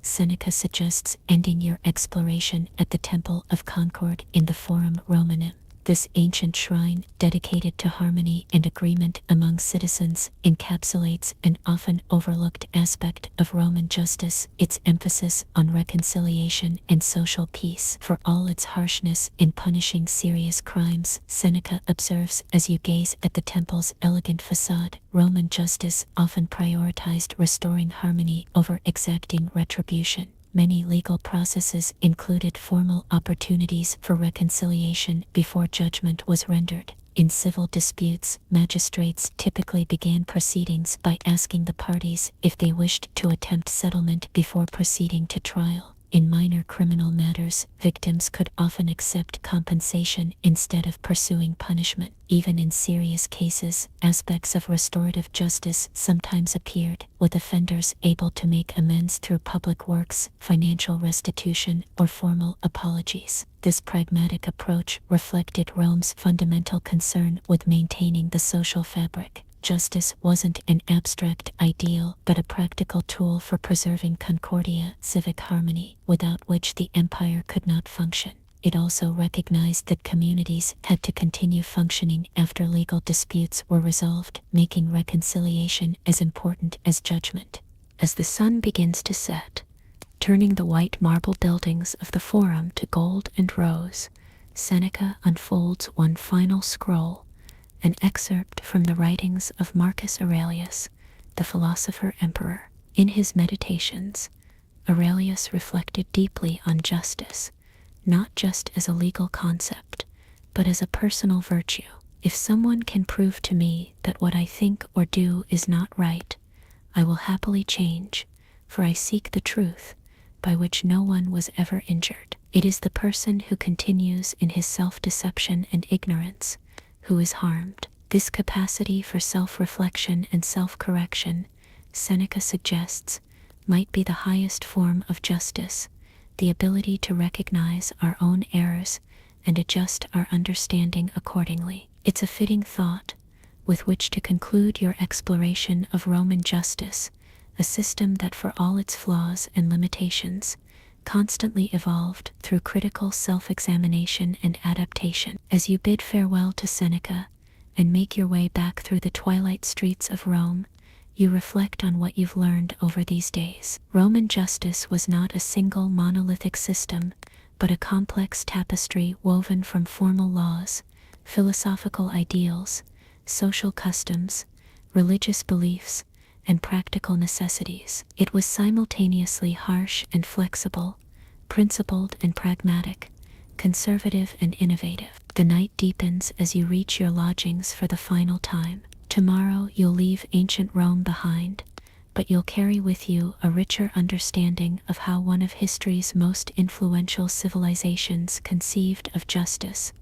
Seneca suggests ending your exploration at the Temple of Concord in the Forum Romanum. This ancient shrine, dedicated to harmony and agreement among citizens, encapsulates an often overlooked aspect of Roman justice, its emphasis on reconciliation and social peace. For all its harshness in punishing serious crimes, Seneca observes, as you gaze at the temple's elegant facade, Roman justice often prioritized restoring harmony over exacting retribution. Many legal processes included formal opportunities for reconciliation before judgment was rendered. In civil disputes, magistrates typically began proceedings by asking the parties if they wished to attempt settlement before proceeding to trial. In minor criminal matters, victims could often accept compensation instead of pursuing punishment. Even in serious cases, aspects of restorative justice sometimes appeared, with offenders able to make amends through public works, financial restitution, or formal apologies. This pragmatic approach reflected Rome's fundamental concern with maintaining the social fabric. Justice wasn't an abstract ideal, but a practical tool for preserving concordia, civic harmony, without which the empire could not function. It also recognized that communities had to continue functioning after legal disputes were resolved, making reconciliation as important as judgment. As the sun begins to set, turning the white marble buildings of the Forum to gold and rose, Seneca unfolds one final scroll, an excerpt from the writings of Marcus Aurelius, the philosopher-emperor. In his Meditations, Aurelius reflected deeply on justice, not just as a legal concept, but as a personal virtue. If someone can prove to me that what I think or do is not right, I will happily change, for I seek the truth, by which no one was ever injured. It is the person who continues in his self-deception and ignorance who is harmed. This capacity for self-reflection and self-correction, Seneca suggests, might be the highest form of justice, the ability to recognize our own errors and adjust our understanding accordingly. It's a fitting thought with which to conclude your exploration of Roman justice, a system that, for all its flaws and limitations, constantly evolved through critical self-examination and adaptation. As you bid farewell to Seneca and make your way back through the twilight streets of Rome, you reflect on what you've learned over these days. Roman justice was not a single monolithic system, but a complex tapestry woven from formal laws, philosophical ideals, social customs, religious beliefs, and practical necessities. It was simultaneously harsh and flexible, principled and pragmatic, conservative and innovative. The night deepens as you reach your lodgings for the final time. Tomorrow you'll leave ancient Rome behind, but you'll carry with you a richer understanding of how one of history's most influential civilizations conceived of justice,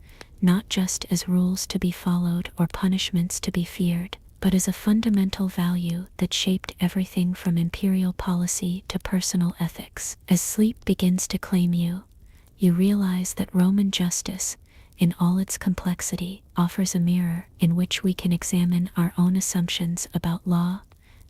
not just as rules to be followed or punishments to be feared, but as a fundamental value that shaped everything from imperial policy to personal ethics. As sleep begins to claim you, you realize that Roman justice, in all its complexity, offers a mirror in which we can examine our own assumptions about law,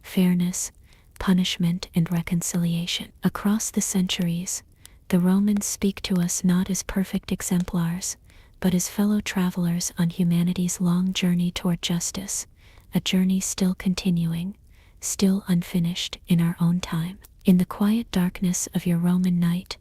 fairness, punishment, and reconciliation. Across the centuries, the Romans speak to us not as perfect exemplars, but as fellow travelers on humanity's long journey toward justice, a journey still continuing, still unfinished in our own time. In the quiet darkness of your Roman night,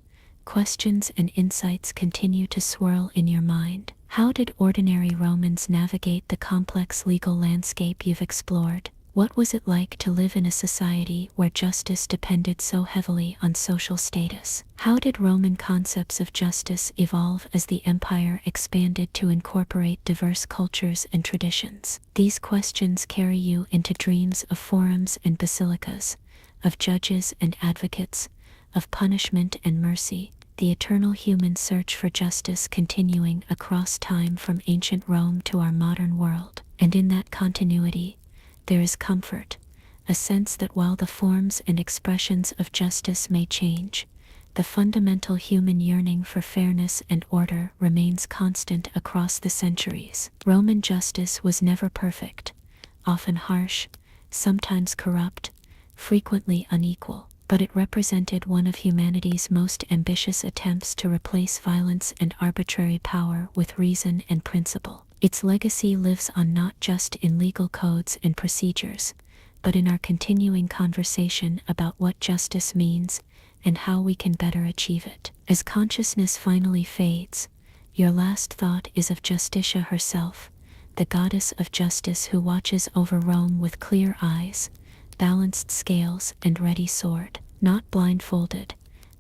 questions and insights continue to swirl in your mind. How did ordinary Romans navigate the complex legal landscape you've explored? What was it like to live in a society where justice depended so heavily on social status? How did Roman concepts of justice evolve as the empire expanded to incorporate diverse cultures and traditions? These questions carry you into dreams of forums and basilicas, of judges and advocates, of punishment and mercy, the eternal human search for justice continuing across time from ancient Rome to our modern world. And in that continuity, there is comfort, a sense that while the forms and expressions of justice may change, the fundamental human yearning for fairness and order remains constant across the centuries. Roman justice was never perfect, often harsh, sometimes corrupt, frequently unequal, but it represented one of humanity's most ambitious attempts to replace violence and arbitrary power with reason and principle. Its legacy lives on not just in legal codes and procedures, but in our continuing conversation about what justice means and how we can better achieve it. As consciousness finally fades, your last thought is of Justitia herself, the goddess of justice who watches over Rome with clear eyes, balanced scales, and ready sword, not blindfolded,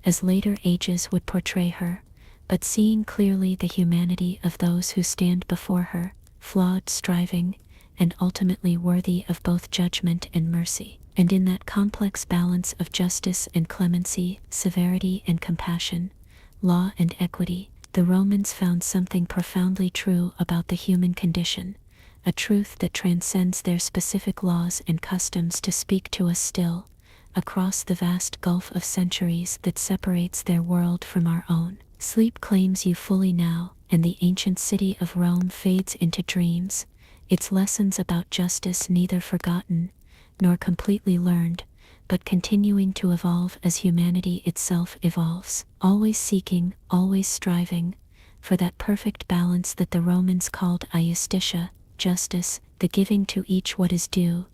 as later ages would portray her, but seeing clearly the humanity of those who stand before her, flawed, striving, and ultimately worthy of both judgment and mercy. And in that complex balance of justice and clemency, severity and compassion, law and equity, the Romans found something profoundly true about the human condition, a truth that transcends their specific laws and customs to speak to us still, across the vast gulf of centuries that separates their world from our own. Sleep claims you fully now, and the ancient city of Rome fades into dreams, its lessons about justice neither forgotten nor completely learned, but continuing to evolve as humanity itself evolves, always seeking, always striving, for that perfect balance that the Romans called iustitia, justice, the giving to each what is due,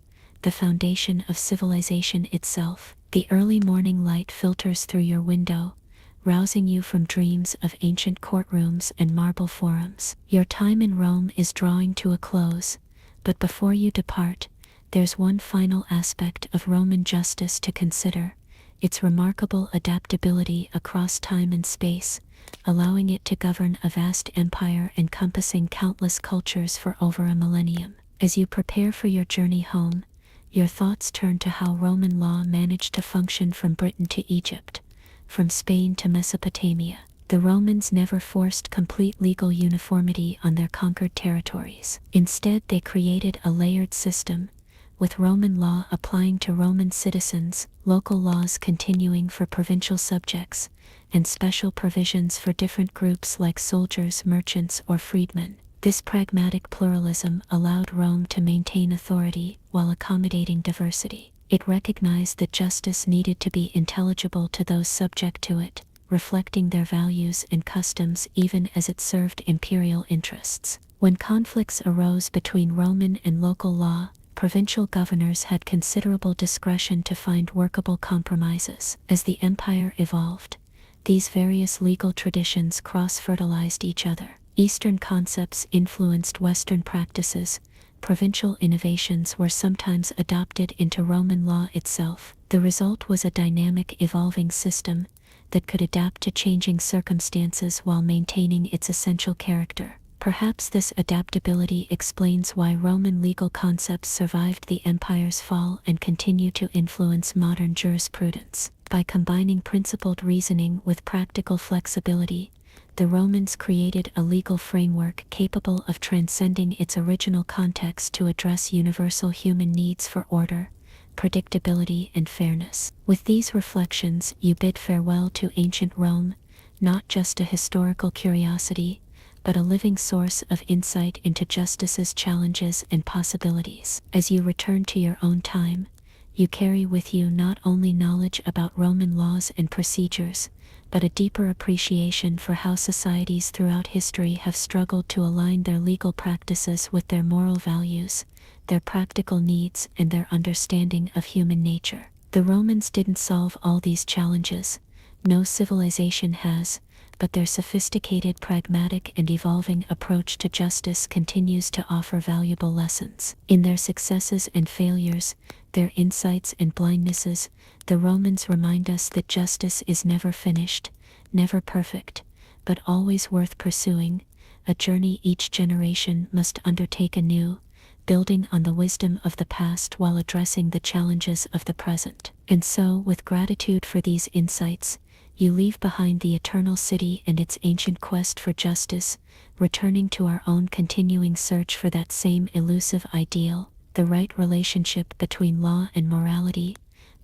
the foundation of civilization itself. The early morning light filters through your window, rousing you from dreams of ancient courtrooms and marble forums. Your time in Rome is drawing to a close, but before you depart, there's one final aspect of Roman justice to consider: its remarkable adaptability across time and space, allowing it to govern a vast empire encompassing countless cultures for over a millennium. As you prepare for your journey home, your thoughts turn to how Roman law managed to function from Britain to Egypt, from Spain to Mesopotamia. The Romans never forced complete legal uniformity on their conquered territories. Instead, they created a layered system, with Roman law applying to Roman citizens, local laws continuing for provincial subjects, and special provisions for different groups like soldiers, merchants, or freedmen. This pragmatic pluralism allowed Rome to maintain authority while accommodating diversity. It recognized that justice needed to be intelligible to those subject to it, reflecting their values and customs even as it served imperial interests. When conflicts arose between Roman and local law, provincial governors had considerable discretion to find workable compromises. As the empire evolved, these various legal traditions cross-fertilized each other. Eastern concepts influenced Western practices. Provincial innovations were sometimes adopted into Roman law itself. The result was a dynamic, evolving system that could adapt to changing circumstances while maintaining its essential character. Perhaps this adaptability explains why Roman legal concepts survived the empire's fall and continue to influence modern jurisprudence. By combining principled reasoning with practical flexibility, the Romans created a legal framework capable of transcending its original context to address universal human needs for order, predictability, and fairness. With these reflections, you bid farewell to ancient Rome, not just a historical curiosity, but a living source of insight into justice's challenges and possibilities. As you return to your own time, you carry with you not only knowledge about Roman laws and procedures, but a deeper appreciation for how societies throughout history have struggled to align their legal practices with their moral values, their practical needs, and their understanding of human nature. The Romans didn't solve all these challenges, no civilization has, but their sophisticated, pragmatic, and evolving approach to justice continues to offer valuable lessons. In their successes and failures, their insights and blindnesses, the Romans remind us that justice is never finished, never perfect, but always worth pursuing, a journey each generation must undertake anew, building on the wisdom of the past while addressing the challenges of the present. And so, with gratitude for these insights, you leave behind the eternal city and its ancient quest for justice, returning to our own continuing search for that same elusive ideal, the right relationship between law and morality,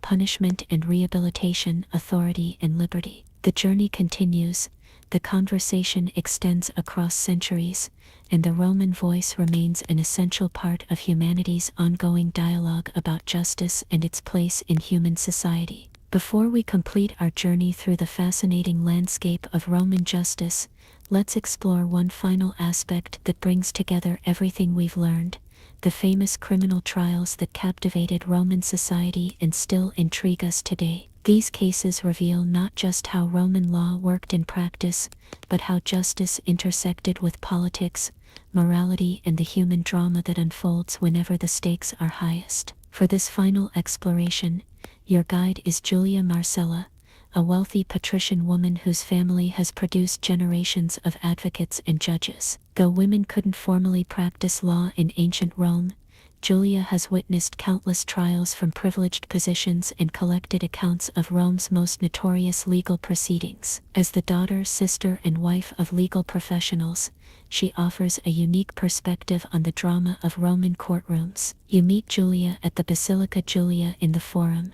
punishment and rehabilitation, authority and liberty. The journey continues, the conversation extends across centuries, and the Roman voice remains an essential part of humanity's ongoing dialogue about justice and its place in human society. Before we complete our journey through the fascinating landscape of Roman justice, let's explore one final aspect that brings together everything we've learned: the famous criminal trials that captivated Roman society and still intrigue us today. These cases reveal not just how Roman law worked in practice, but how justice intersected with politics, morality, and the human drama that unfolds whenever the stakes are highest. For this final exploration, your guide is Julia Marcella, a wealthy patrician woman whose family has produced generations of advocates and judges. Though women couldn't formally practice law in ancient Rome, Julia has witnessed countless trials from privileged positions and collected accounts of Rome's most notorious legal proceedings. As the daughter, sister, and wife of legal professionals, she offers a unique perspective on the drama of Roman courtrooms. You meet Julia at the Basilica Julia in the Forum,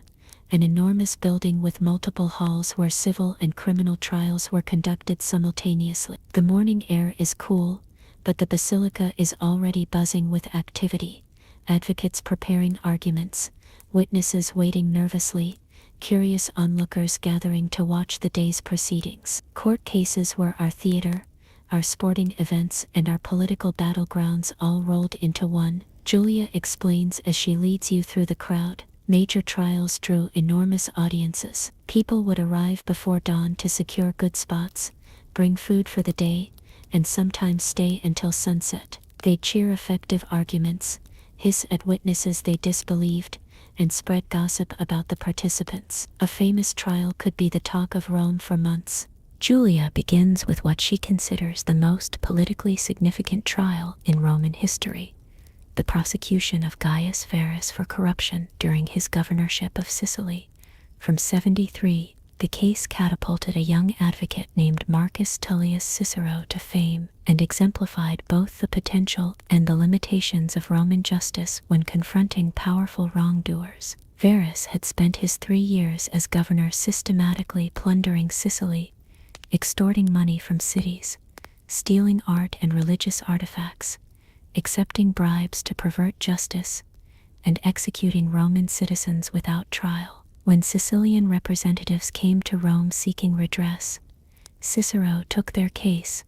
an enormous building with multiple halls where civil and criminal trials were conducted simultaneously. The morning air is cool, but the basilica is already buzzing with activity. Advocates preparing arguments, witnesses waiting nervously, curious onlookers gathering to watch the day's proceedings. Court cases were our theater, our sporting events, and our political battlegrounds all rolled into one, Julia explains as she leads you through the crowd. Major trials drew enormous audiences. People would arrive before dawn to secure good spots, bring food for the day, and sometimes stay until sunset. They'd cheer effective arguments, hiss at witnesses they disbelieved, and spread gossip about the participants. A famous trial could be the talk of Rome for months. Julia begins with what she considers the most politically significant trial in Roman history: the prosecution of Gaius Verus for corruption during his governorship of Sicily. From 73, the case catapulted a young advocate named Marcus Tullius Cicero to fame and exemplified both the potential and the limitations of Roman justice when confronting powerful wrongdoers. Verus had spent his 3 years as governor systematically plundering Sicily, extorting money from cities, stealing art and religious artifacts, accepting bribes to pervert justice, and executing Roman citizens without trial. When Sicilian representatives came to Rome seeking redress, Cicero took their case,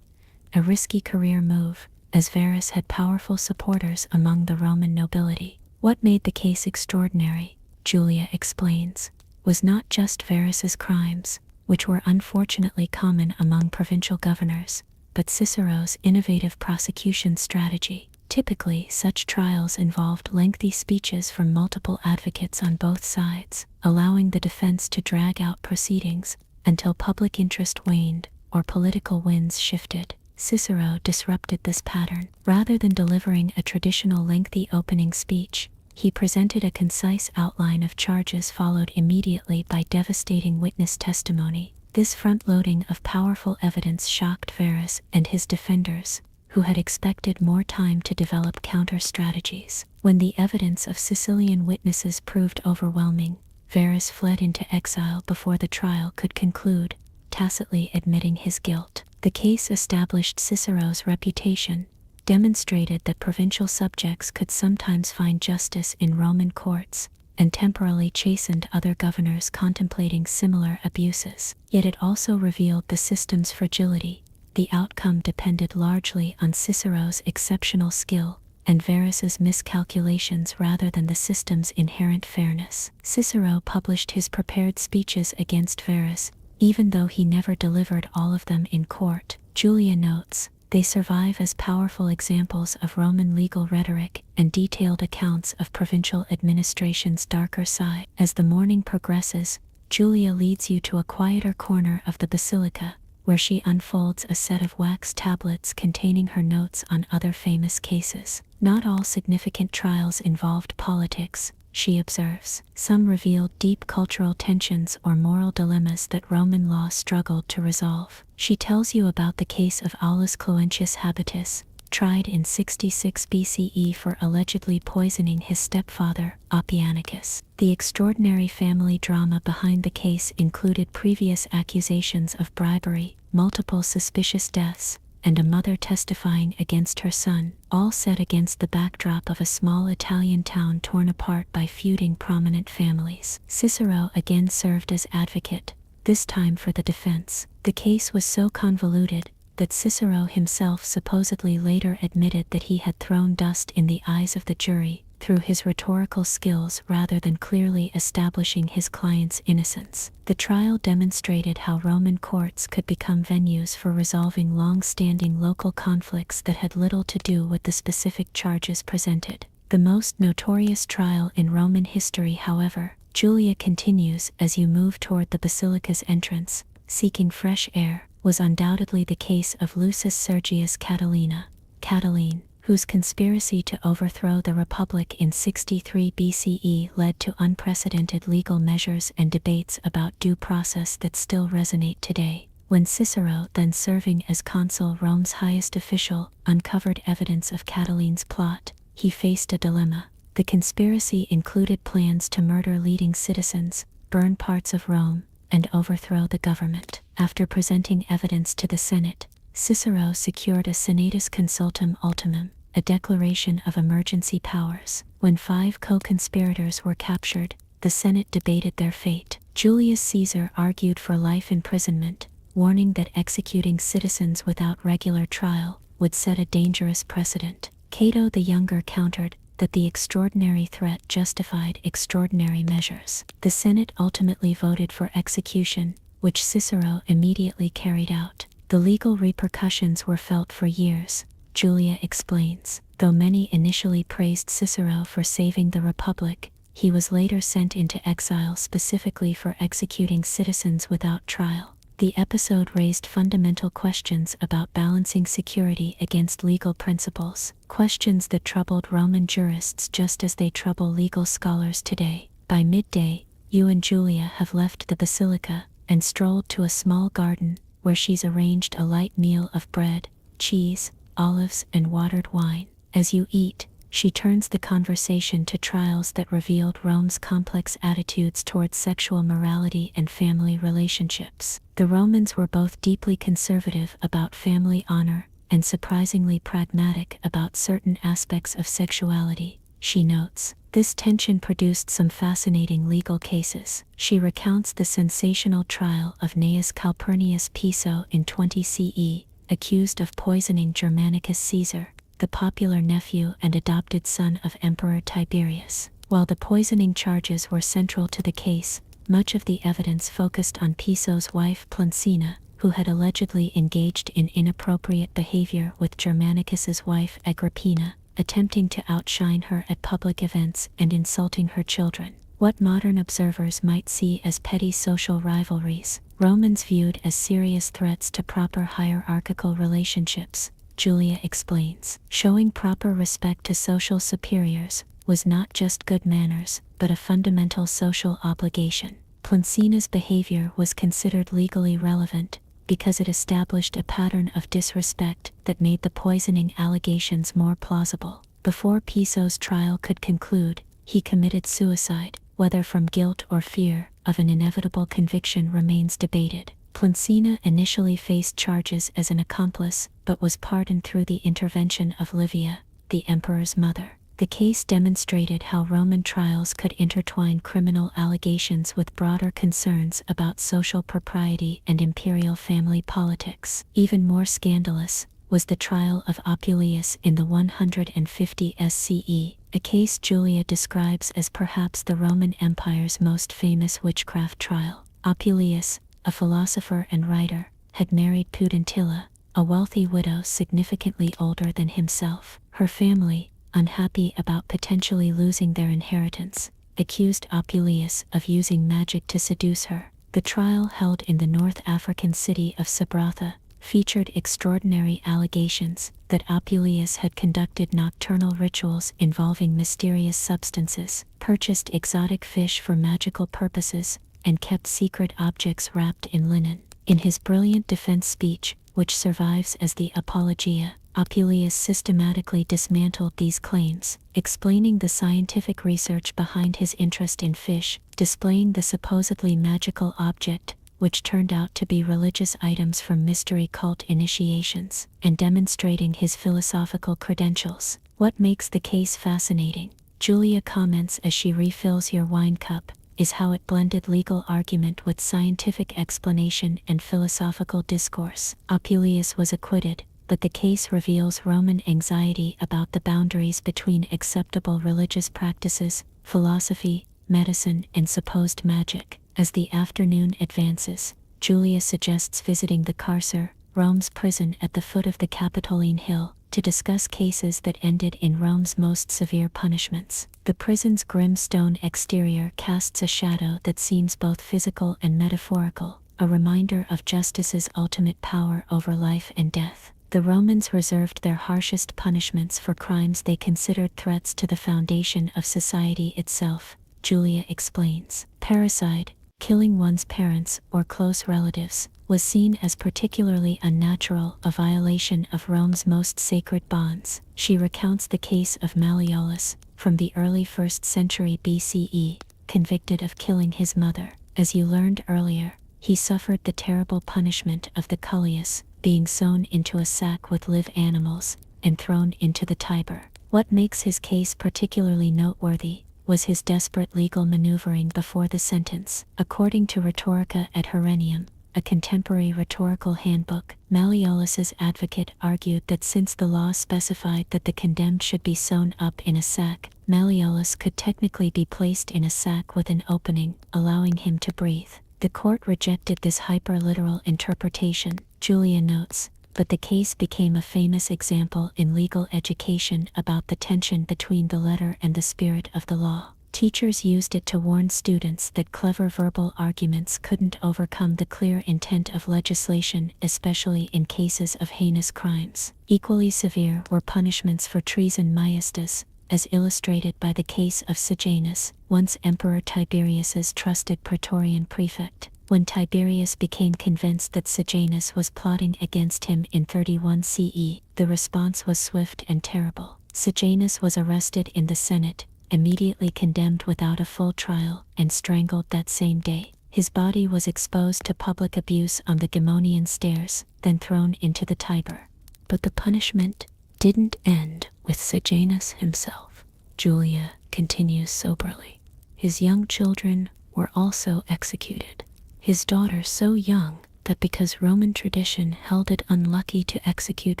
a risky career move, as Verus had powerful supporters among the Roman nobility. What made the case extraordinary, Julia explains, was not just Verus's crimes, which were unfortunately common among provincial governors, but Cicero's innovative prosecution strategy. Typically, such trials involved lengthy speeches from multiple advocates on both sides, allowing the defense to drag out proceedings until public interest waned or political winds shifted. Cicero disrupted this pattern. Rather than delivering a traditional lengthy opening speech, he presented a concise outline of charges followed immediately by devastating witness testimony. This front-loading of powerful evidence shocked Verus and his defenders, who had expected more time to develop counter-strategies. When the evidence of Sicilian witnesses proved overwhelming, Verus fled into exile before the trial could conclude, tacitly admitting his guilt. The case established Cicero's reputation, demonstrated that provincial subjects could sometimes find justice in Roman courts, and temporarily chastened other governors contemplating similar abuses. Yet it also revealed the system's fragility. The outcome depended largely on Cicero's exceptional skill and Verus's miscalculations rather than the system's inherent fairness. Cicero published his prepared speeches against Verus, even though he never delivered all of them in court. Julia notes, they survive as powerful examples of Roman legal rhetoric and detailed accounts of provincial administration's darker side. As the morning progresses, Julia leads you to a quieter corner of the basilica, where she unfolds a set of wax tablets containing her notes on other famous cases. Not all significant trials involved politics, she observes. Some revealed deep cultural tensions or moral dilemmas that Roman law struggled to resolve. She tells you about the case of Aulus Cloentius Habitus, tried in 66 BCE for allegedly poisoning his stepfather, Oppianicus. The extraordinary family drama behind the case included previous accusations of bribery, multiple suspicious deaths, and a mother testifying against her son, all set against the backdrop of a small Italian town torn apart by feuding prominent families. Cicero again served as advocate, this time for the defense. The case was so convoluted that Cicero himself supposedly later admitted that he had thrown dust in the eyes of the jury through his rhetorical skills rather than clearly establishing his client's innocence. The trial demonstrated how Roman courts could become venues for resolving long-standing local conflicts that had little to do with the specific charges presented. The most notorious trial in Roman history, however, Julia continues as you move toward the basilica's entrance, seeking fresh air, was undoubtedly the case of Lucius Sergius Catiline, whose conspiracy to overthrow the Republic in 63 BCE led to unprecedented legal measures and debates about due process that still resonate today. When Cicero, then serving as consul, Rome's highest official, uncovered evidence of Catiline's plot, he faced a dilemma. The conspiracy included plans to murder leading citizens, burn parts of Rome, and overthrow the government. After presenting evidence to the Senate, Cicero secured a senatus consultum ultimum, a declaration of emergency powers. When 5 co-conspirators were captured, the Senate debated their fate. Julius Caesar argued for life imprisonment, warning that executing citizens without regular trial would set a dangerous precedent. Cato the Younger countered that the extraordinary threat justified extraordinary measures. The Senate ultimately voted for execution, which Cicero immediately carried out. The legal repercussions were felt for years, Julia explains. Though many initially praised Cicero for saving the Republic, he was later sent into exile specifically for executing citizens without trial. The episode raised fundamental questions about balancing security against legal principles, questions that troubled Roman jurists just as they trouble legal scholars today. By midday, you and Julia have left the basilica and strolled to a small garden where she's arranged a light meal of bread, cheese, olives, and watered wine. As you eat, she turns the conversation to trials that revealed Rome's complex attitudes towards sexual morality and family relationships. The Romans were both deeply conservative about family honor and surprisingly pragmatic about certain aspects of sexuality, she notes. This tension produced some fascinating legal cases. She recounts the sensational trial of Gnaeus Calpurnius Piso in 20 CE, accused of poisoning Germanicus Caesar, the popular nephew and adopted son of Emperor Tiberius. While the poisoning charges were central to the case, much of the evidence focused on Piso's wife Plancina, who had allegedly engaged in inappropriate behavior with Germanicus's wife Agrippina, attempting to outshine her at public events and insulting her children. What modern observers might see as petty social rivalries, Romans viewed as serious threats to proper hierarchical relationships, Julia explains. Showing proper respect to social superiors was not just good manners, but a fundamental social obligation. Plancina's behavior was considered legally relevant because it established a pattern of disrespect that made the poisoning allegations more plausible. Before Piso's trial could conclude, he committed suicide. Whether from guilt or fear of an inevitable conviction remains debated. Plancina initially faced charges as an accomplice, but was pardoned through the intervention of Livia, the emperor's mother. The case demonstrated how Roman trials could intertwine criminal allegations with broader concerns about social propriety and imperial family politics. Even more scandalous was the trial of Apuleius in the 150 SCE, a case Julia describes as perhaps the Roman Empire's most famous witchcraft trial. Apuleius, a philosopher and writer, had married Pudentilla, a wealthy widow significantly older than himself. Her family, unhappy about potentially losing their inheritance, accused Apuleius of using magic to seduce her. The trial, held in the North African city of Sabratha, featured extraordinary allegations that Apuleius had conducted nocturnal rituals involving mysterious substances, purchased exotic fish for magical purposes, and kept secret objects wrapped in linen. In his brilliant defense speech, which survives as the Apologia, Apuleius systematically dismantled these claims, explaining the scientific research behind his interest in fish, displaying the supposedly magical object, which turned out to be religious items from mystery cult initiations, and demonstrating his philosophical credentials. What makes the case fascinating, Julia comments as she refills your wine cup, is how it blended legal argument with scientific explanation and philosophical discourse. Apuleius was acquitted, but the case reveals Roman anxiety about the boundaries between acceptable religious practices, philosophy, medicine, and supposed magic. As the afternoon advances, Julia suggests visiting the carcer, Rome's prison at the foot of the Capitoline Hill, to discuss cases that ended in Rome's most severe punishments. The prison's grim stone exterior casts a shadow that seems both physical and metaphorical, a reminder of justice's ultimate power over life and death. The Romans reserved their harshest punishments for crimes they considered threats to the foundation of society itself, Julia explains. Parricide, killing one's parents or close relatives, was seen as particularly unnatural, a violation of Rome's most sacred bonds. She recounts the case of Malleolus, from the early 1st century BCE, convicted of killing his mother. As you learned earlier, he suffered the terrible punishment of the cullius, being sewn into a sack with live animals, and thrown into the Tiber. What makes his case particularly noteworthy was his desperate legal maneuvering before the sentence. According to Rhetorica et Herennium, a contemporary rhetorical handbook, Malleolus's advocate argued that since the law specified that the condemned should be sewn up in a sack, Malleolus could technically be placed in a sack with an opening, allowing him to breathe. The court rejected this hyper-literal interpretation, Julia notes, but the case became a famous example in legal education about the tension between the letter and the spirit of the law. Teachers used it to warn students that clever verbal arguments couldn't overcome the clear intent of legislation, especially in cases of heinous crimes. Equally severe were punishments for treason maiestas, as illustrated by the case of Sejanus, once Emperor Tiberius's trusted praetorian prefect. When Tiberius became convinced that Sejanus was plotting against him in 31 CE, the response was swift and terrible. Sejanus was arrested in the Senate, immediately condemned without a full trial, and strangled that same day. His body was exposed to public abuse on the Gemonian stairs, then thrown into the Tiber. But the punishment didn't end with Sejanus himself. Julia continues soberly. His young children were also executed. His daughter so young that because Roman tradition held it unlucky to execute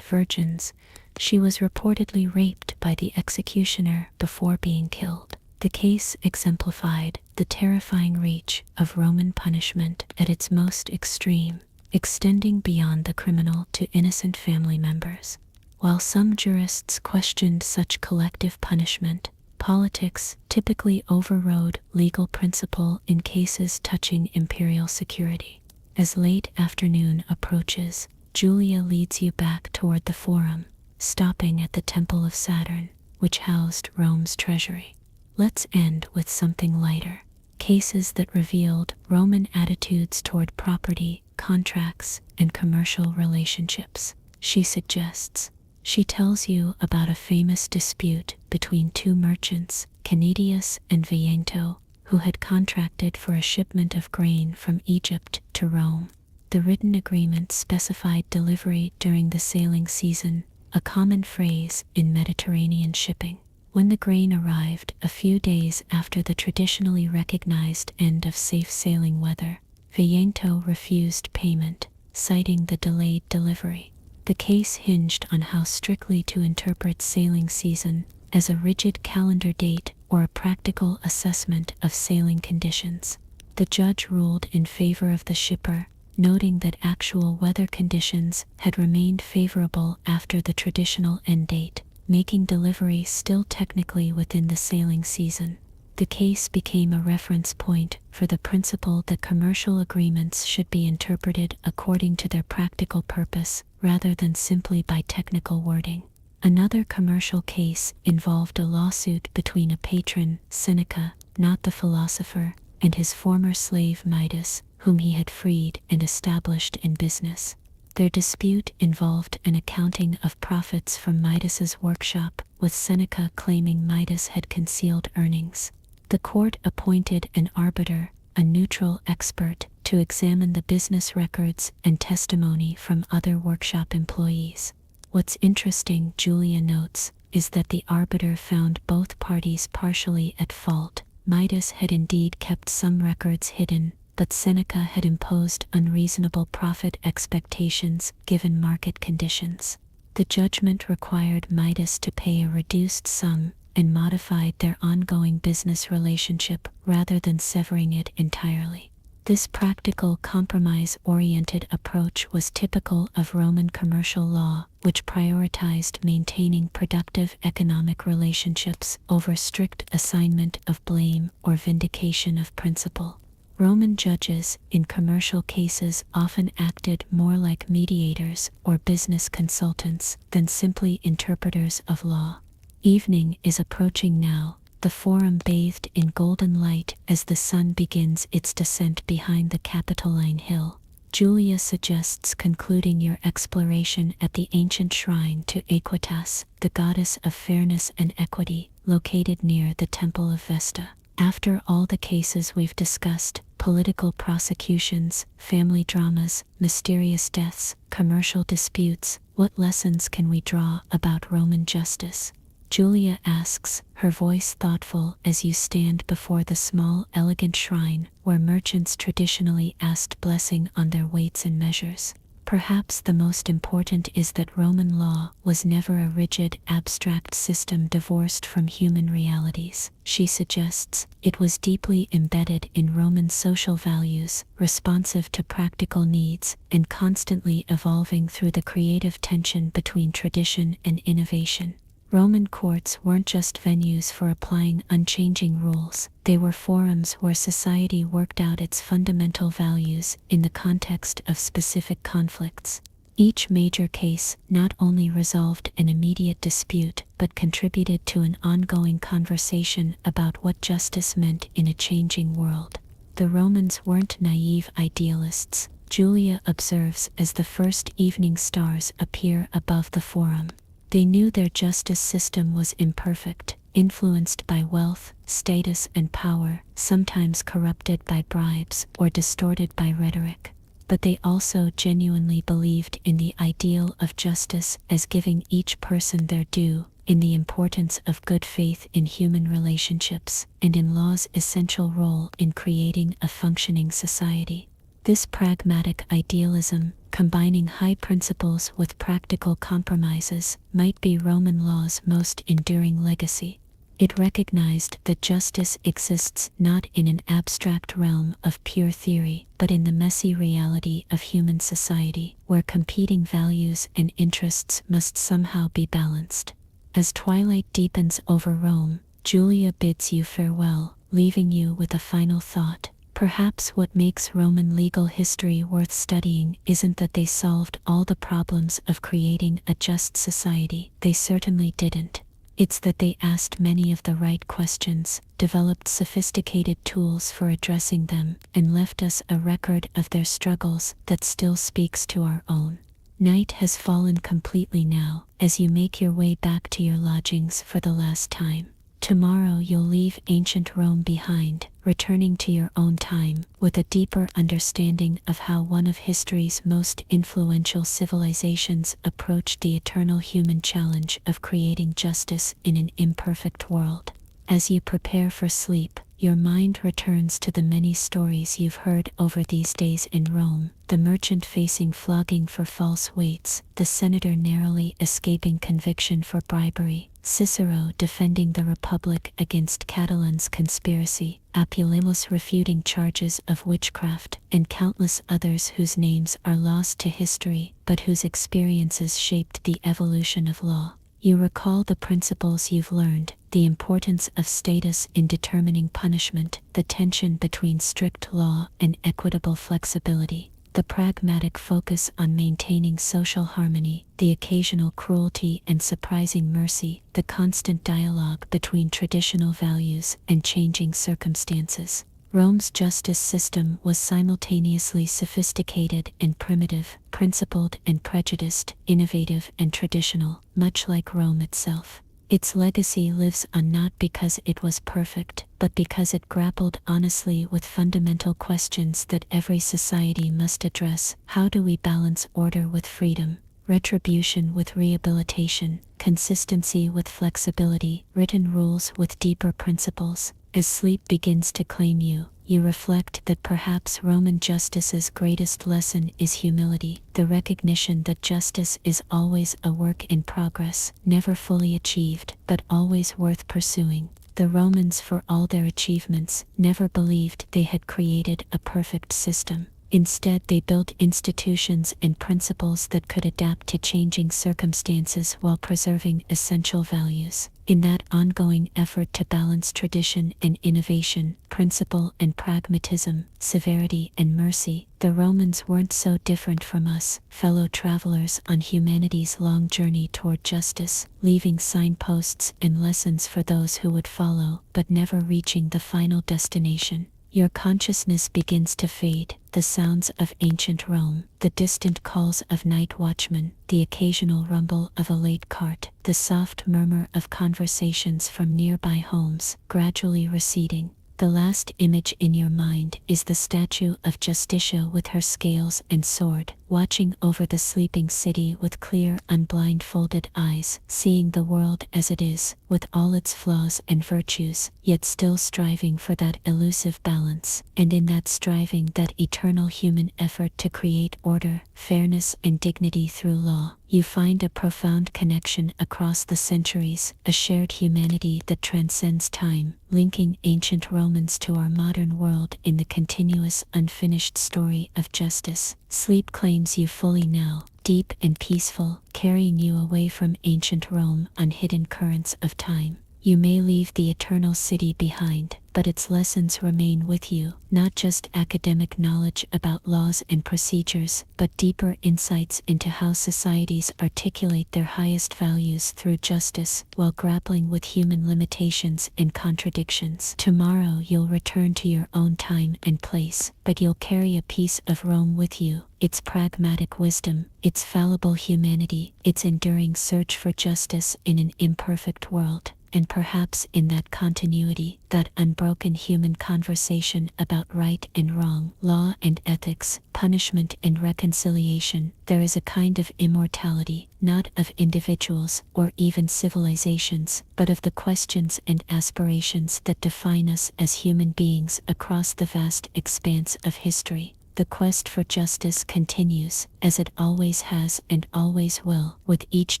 virgins, she was reportedly raped by the executioner before being killed. The case exemplified the terrifying reach of Roman punishment at its most extreme, extending beyond the criminal to innocent family members. While some jurists questioned such collective punishment, politics typically overrode legal principle in cases touching imperial security. As late afternoon approaches, Julia leads you back toward the Forum, stopping at the Temple of Saturn, which housed Rome's treasury. Let's end with something lighter. Cases that revealed Roman attitudes toward property, contracts, and commercial relationships, she suggests. She tells you about a famous dispute between two merchants, Canidius and Veiento, who had contracted for a shipment of grain from Egypt to Rome. The written agreement specified delivery during the sailing season, a common phrase in Mediterranean shipping. When the grain arrived a few days after the traditionally recognized end of safe sailing weather, Veiento refused payment, citing the delayed delivery. The case hinged on how strictly to interpret sailing season, as a rigid calendar date or a practical assessment of sailing conditions. The judge ruled in favor of the shipper, noting that actual weather conditions had remained favorable after the traditional end date, making delivery still technically within the sailing season. The case became a reference point for the principle that commercial agreements should be interpreted according to their practical purpose, rather than simply by technical wording. Another commercial case involved a lawsuit between a patron, Seneca, not the philosopher, and his former slave Midas, whom he had freed and established in business. Their dispute involved an accounting of profits from Midas's workshop, with Seneca claiming Midas had concealed earnings. The court appointed an arbiter, a neutral expert, to examine the business records and testimony from other workshop employees. What's interesting, Julia notes, is that the arbiter found both parties partially at fault. Midas had indeed kept some records hidden, but Seneca had imposed unreasonable profit expectations given market conditions. The judgment required Midas to pay a reduced sum and modified their ongoing business relationship rather than severing it entirely. This practical, compromise-oriented approach was typical of Roman commercial law, which prioritized maintaining productive economic relationships over strict assignment of blame or vindication of principle. Roman judges, in commercial cases, often acted more like mediators or business consultants than simply interpreters of law. Evening is approaching now, the forum bathed in golden light as the sun begins its descent behind the Capitoline Hill. Julia suggests concluding your exploration at the ancient shrine to Equitas, the goddess of fairness and equity, located near the Temple of Vesta. After all the cases we've discussed, political prosecutions, family dramas, mysterious deaths, commercial disputes, what lessons can we draw about Roman justice? Julia asks, her voice thoughtful as you stand before the small, elegant shrine where merchants traditionally asked blessing on their weights and measures. Perhaps the most important is that Roman law was never a rigid, abstract system divorced from human realities. She suggests it was deeply embedded in Roman social values, responsive to practical needs, and constantly evolving through the creative tension between tradition and innovation. Roman courts weren't just venues for applying unchanging rules, they were forums where society worked out its fundamental values in the context of specific conflicts. Each major case not only resolved an immediate dispute, but contributed to an ongoing conversation about what justice meant in a changing world. The Romans weren't naive idealists, Julia observes as the first evening stars appear above the forum. They knew their justice system was imperfect, influenced by wealth, status, and power, sometimes corrupted by bribes or distorted by rhetoric. But they also genuinely believed in the ideal of justice as giving each person their due, in the importance of good faith in human relationships, and in law's essential role in creating a functioning society. This pragmatic idealism, combining high principles with practical compromises, might be Roman law's most enduring legacy. It recognized that justice exists not in an abstract realm of pure theory, but in the messy reality of human society, where competing values and interests must somehow be balanced. As twilight deepens over Rome, Julia bids you farewell, leaving you with a final thought. Perhaps what makes Roman legal history worth studying isn't that they solved all the problems of creating a just society. They certainly didn't. It's that they asked many of the right questions, developed sophisticated tools for addressing them, and left us a record of their struggles that still speaks to our own. Night has fallen completely now, as you make your way back to your lodgings for the last time. Tomorrow you'll leave ancient Rome behind, returning to your own time, with a deeper understanding of how one of history's most influential civilizations approached the eternal human challenge of creating justice in an imperfect world. As you prepare for sleep, your mind returns to the many stories you've heard over these days in Rome, the merchant facing flogging for false weights, the senator narrowly escaping conviction for bribery, Cicero defending the Republic against Catilin's conspiracy, Apuleius refuting charges of witchcraft, and countless others whose names are lost to history, but whose experiences shaped the evolution of law. You recall the principles you've learned, the importance of status in determining punishment, the tension between strict law and equitable flexibility, the pragmatic focus on maintaining social harmony, the occasional cruelty and surprising mercy, the constant dialogue between traditional values and changing circumstances. Rome's justice system was simultaneously sophisticated and primitive, principled and prejudiced, innovative and traditional, much like Rome itself. Its legacy lives on not because it was perfect, but because it grappled honestly with fundamental questions that every society must address. How do we balance order with freedom, retribution with rehabilitation, consistency with flexibility, written rules with deeper principles? As sleep begins to claim you, you reflect that perhaps Roman justice's greatest lesson is humility, the recognition that justice is always a work in progress, never fully achieved, but always worth pursuing. The Romans, for all their achievements, never believed they had created a perfect system. Instead, they built institutions and principles that could adapt to changing circumstances while preserving essential values. In that ongoing effort to balance tradition and innovation, principle and pragmatism, severity and mercy, the Romans weren't so different from us, fellow travelers on humanity's long journey toward justice, leaving signposts and lessons for those who would follow, but never reaching the final destination. Your consciousness begins to fade, the sounds of ancient Rome, the distant calls of night watchmen, the occasional rumble of a late cart, the soft murmur of conversations from nearby homes, gradually receding. The last image in your mind is the statue of Justitia with her scales and sword, watching over the sleeping city with clear, unblindfolded eyes, seeing the world as it is, with all its flaws and virtues, yet still striving for that elusive balance, and in that striving, that eternal human effort to create order, fairness, and dignity through law. You find a profound connection across the centuries, a shared humanity that transcends time, linking ancient Romans to our modern world in the continuous, unfinished story of justice. Sleep claims you fully now, deep and peaceful, carrying you away from ancient Rome on hidden currents of time. You may leave the eternal city behind, but its lessons remain with you, not just academic knowledge about laws and procedures, but deeper insights into how societies articulate their highest values through justice, while grappling with human limitations and contradictions. Tomorrow you'll return to your own time and place, but you'll carry a piece of Rome with you, its pragmatic wisdom, its fallible humanity, its enduring search for justice in an imperfect world. And perhaps in that continuity, that unbroken human conversation about right and wrong, law and ethics, punishment and reconciliation, there is a kind of immortality, not of individuals or even civilizations, but of the questions and aspirations that define us as human beings across the vast expanse of history. The quest for justice continues, as it always has and always will, with each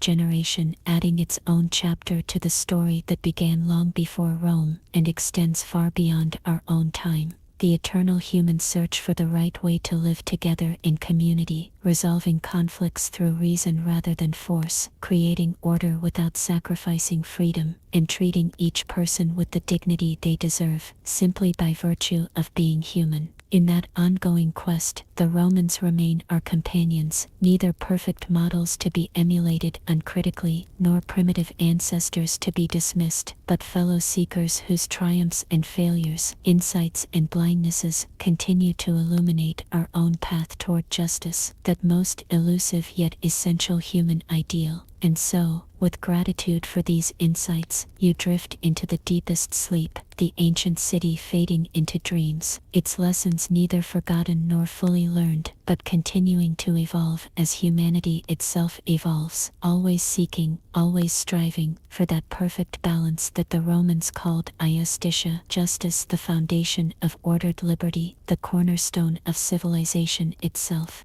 generation adding its own chapter to the story that began long before Rome and extends far beyond our own time. The eternal human search for the right way to live together in community, resolving conflicts through reason rather than force, creating order without sacrificing freedom, and treating each person with the dignity they deserve, simply by virtue of being human. In that ongoing quest, the Romans remain our companions, neither perfect models to be emulated uncritically, nor primitive ancestors to be dismissed, but fellow seekers whose triumphs and failures, insights and blindnesses continue to illuminate our own path toward justice, that most elusive yet essential human ideal. And so, with gratitude for these insights, you drift into the deepest sleep, the ancient city fading into dreams, its lessons neither forgotten nor fully learned, but continuing to evolve as humanity itself evolves, always seeking, always striving, for that perfect balance that the Romans called justitia, justice, the foundation of ordered liberty, the cornerstone of civilization itself.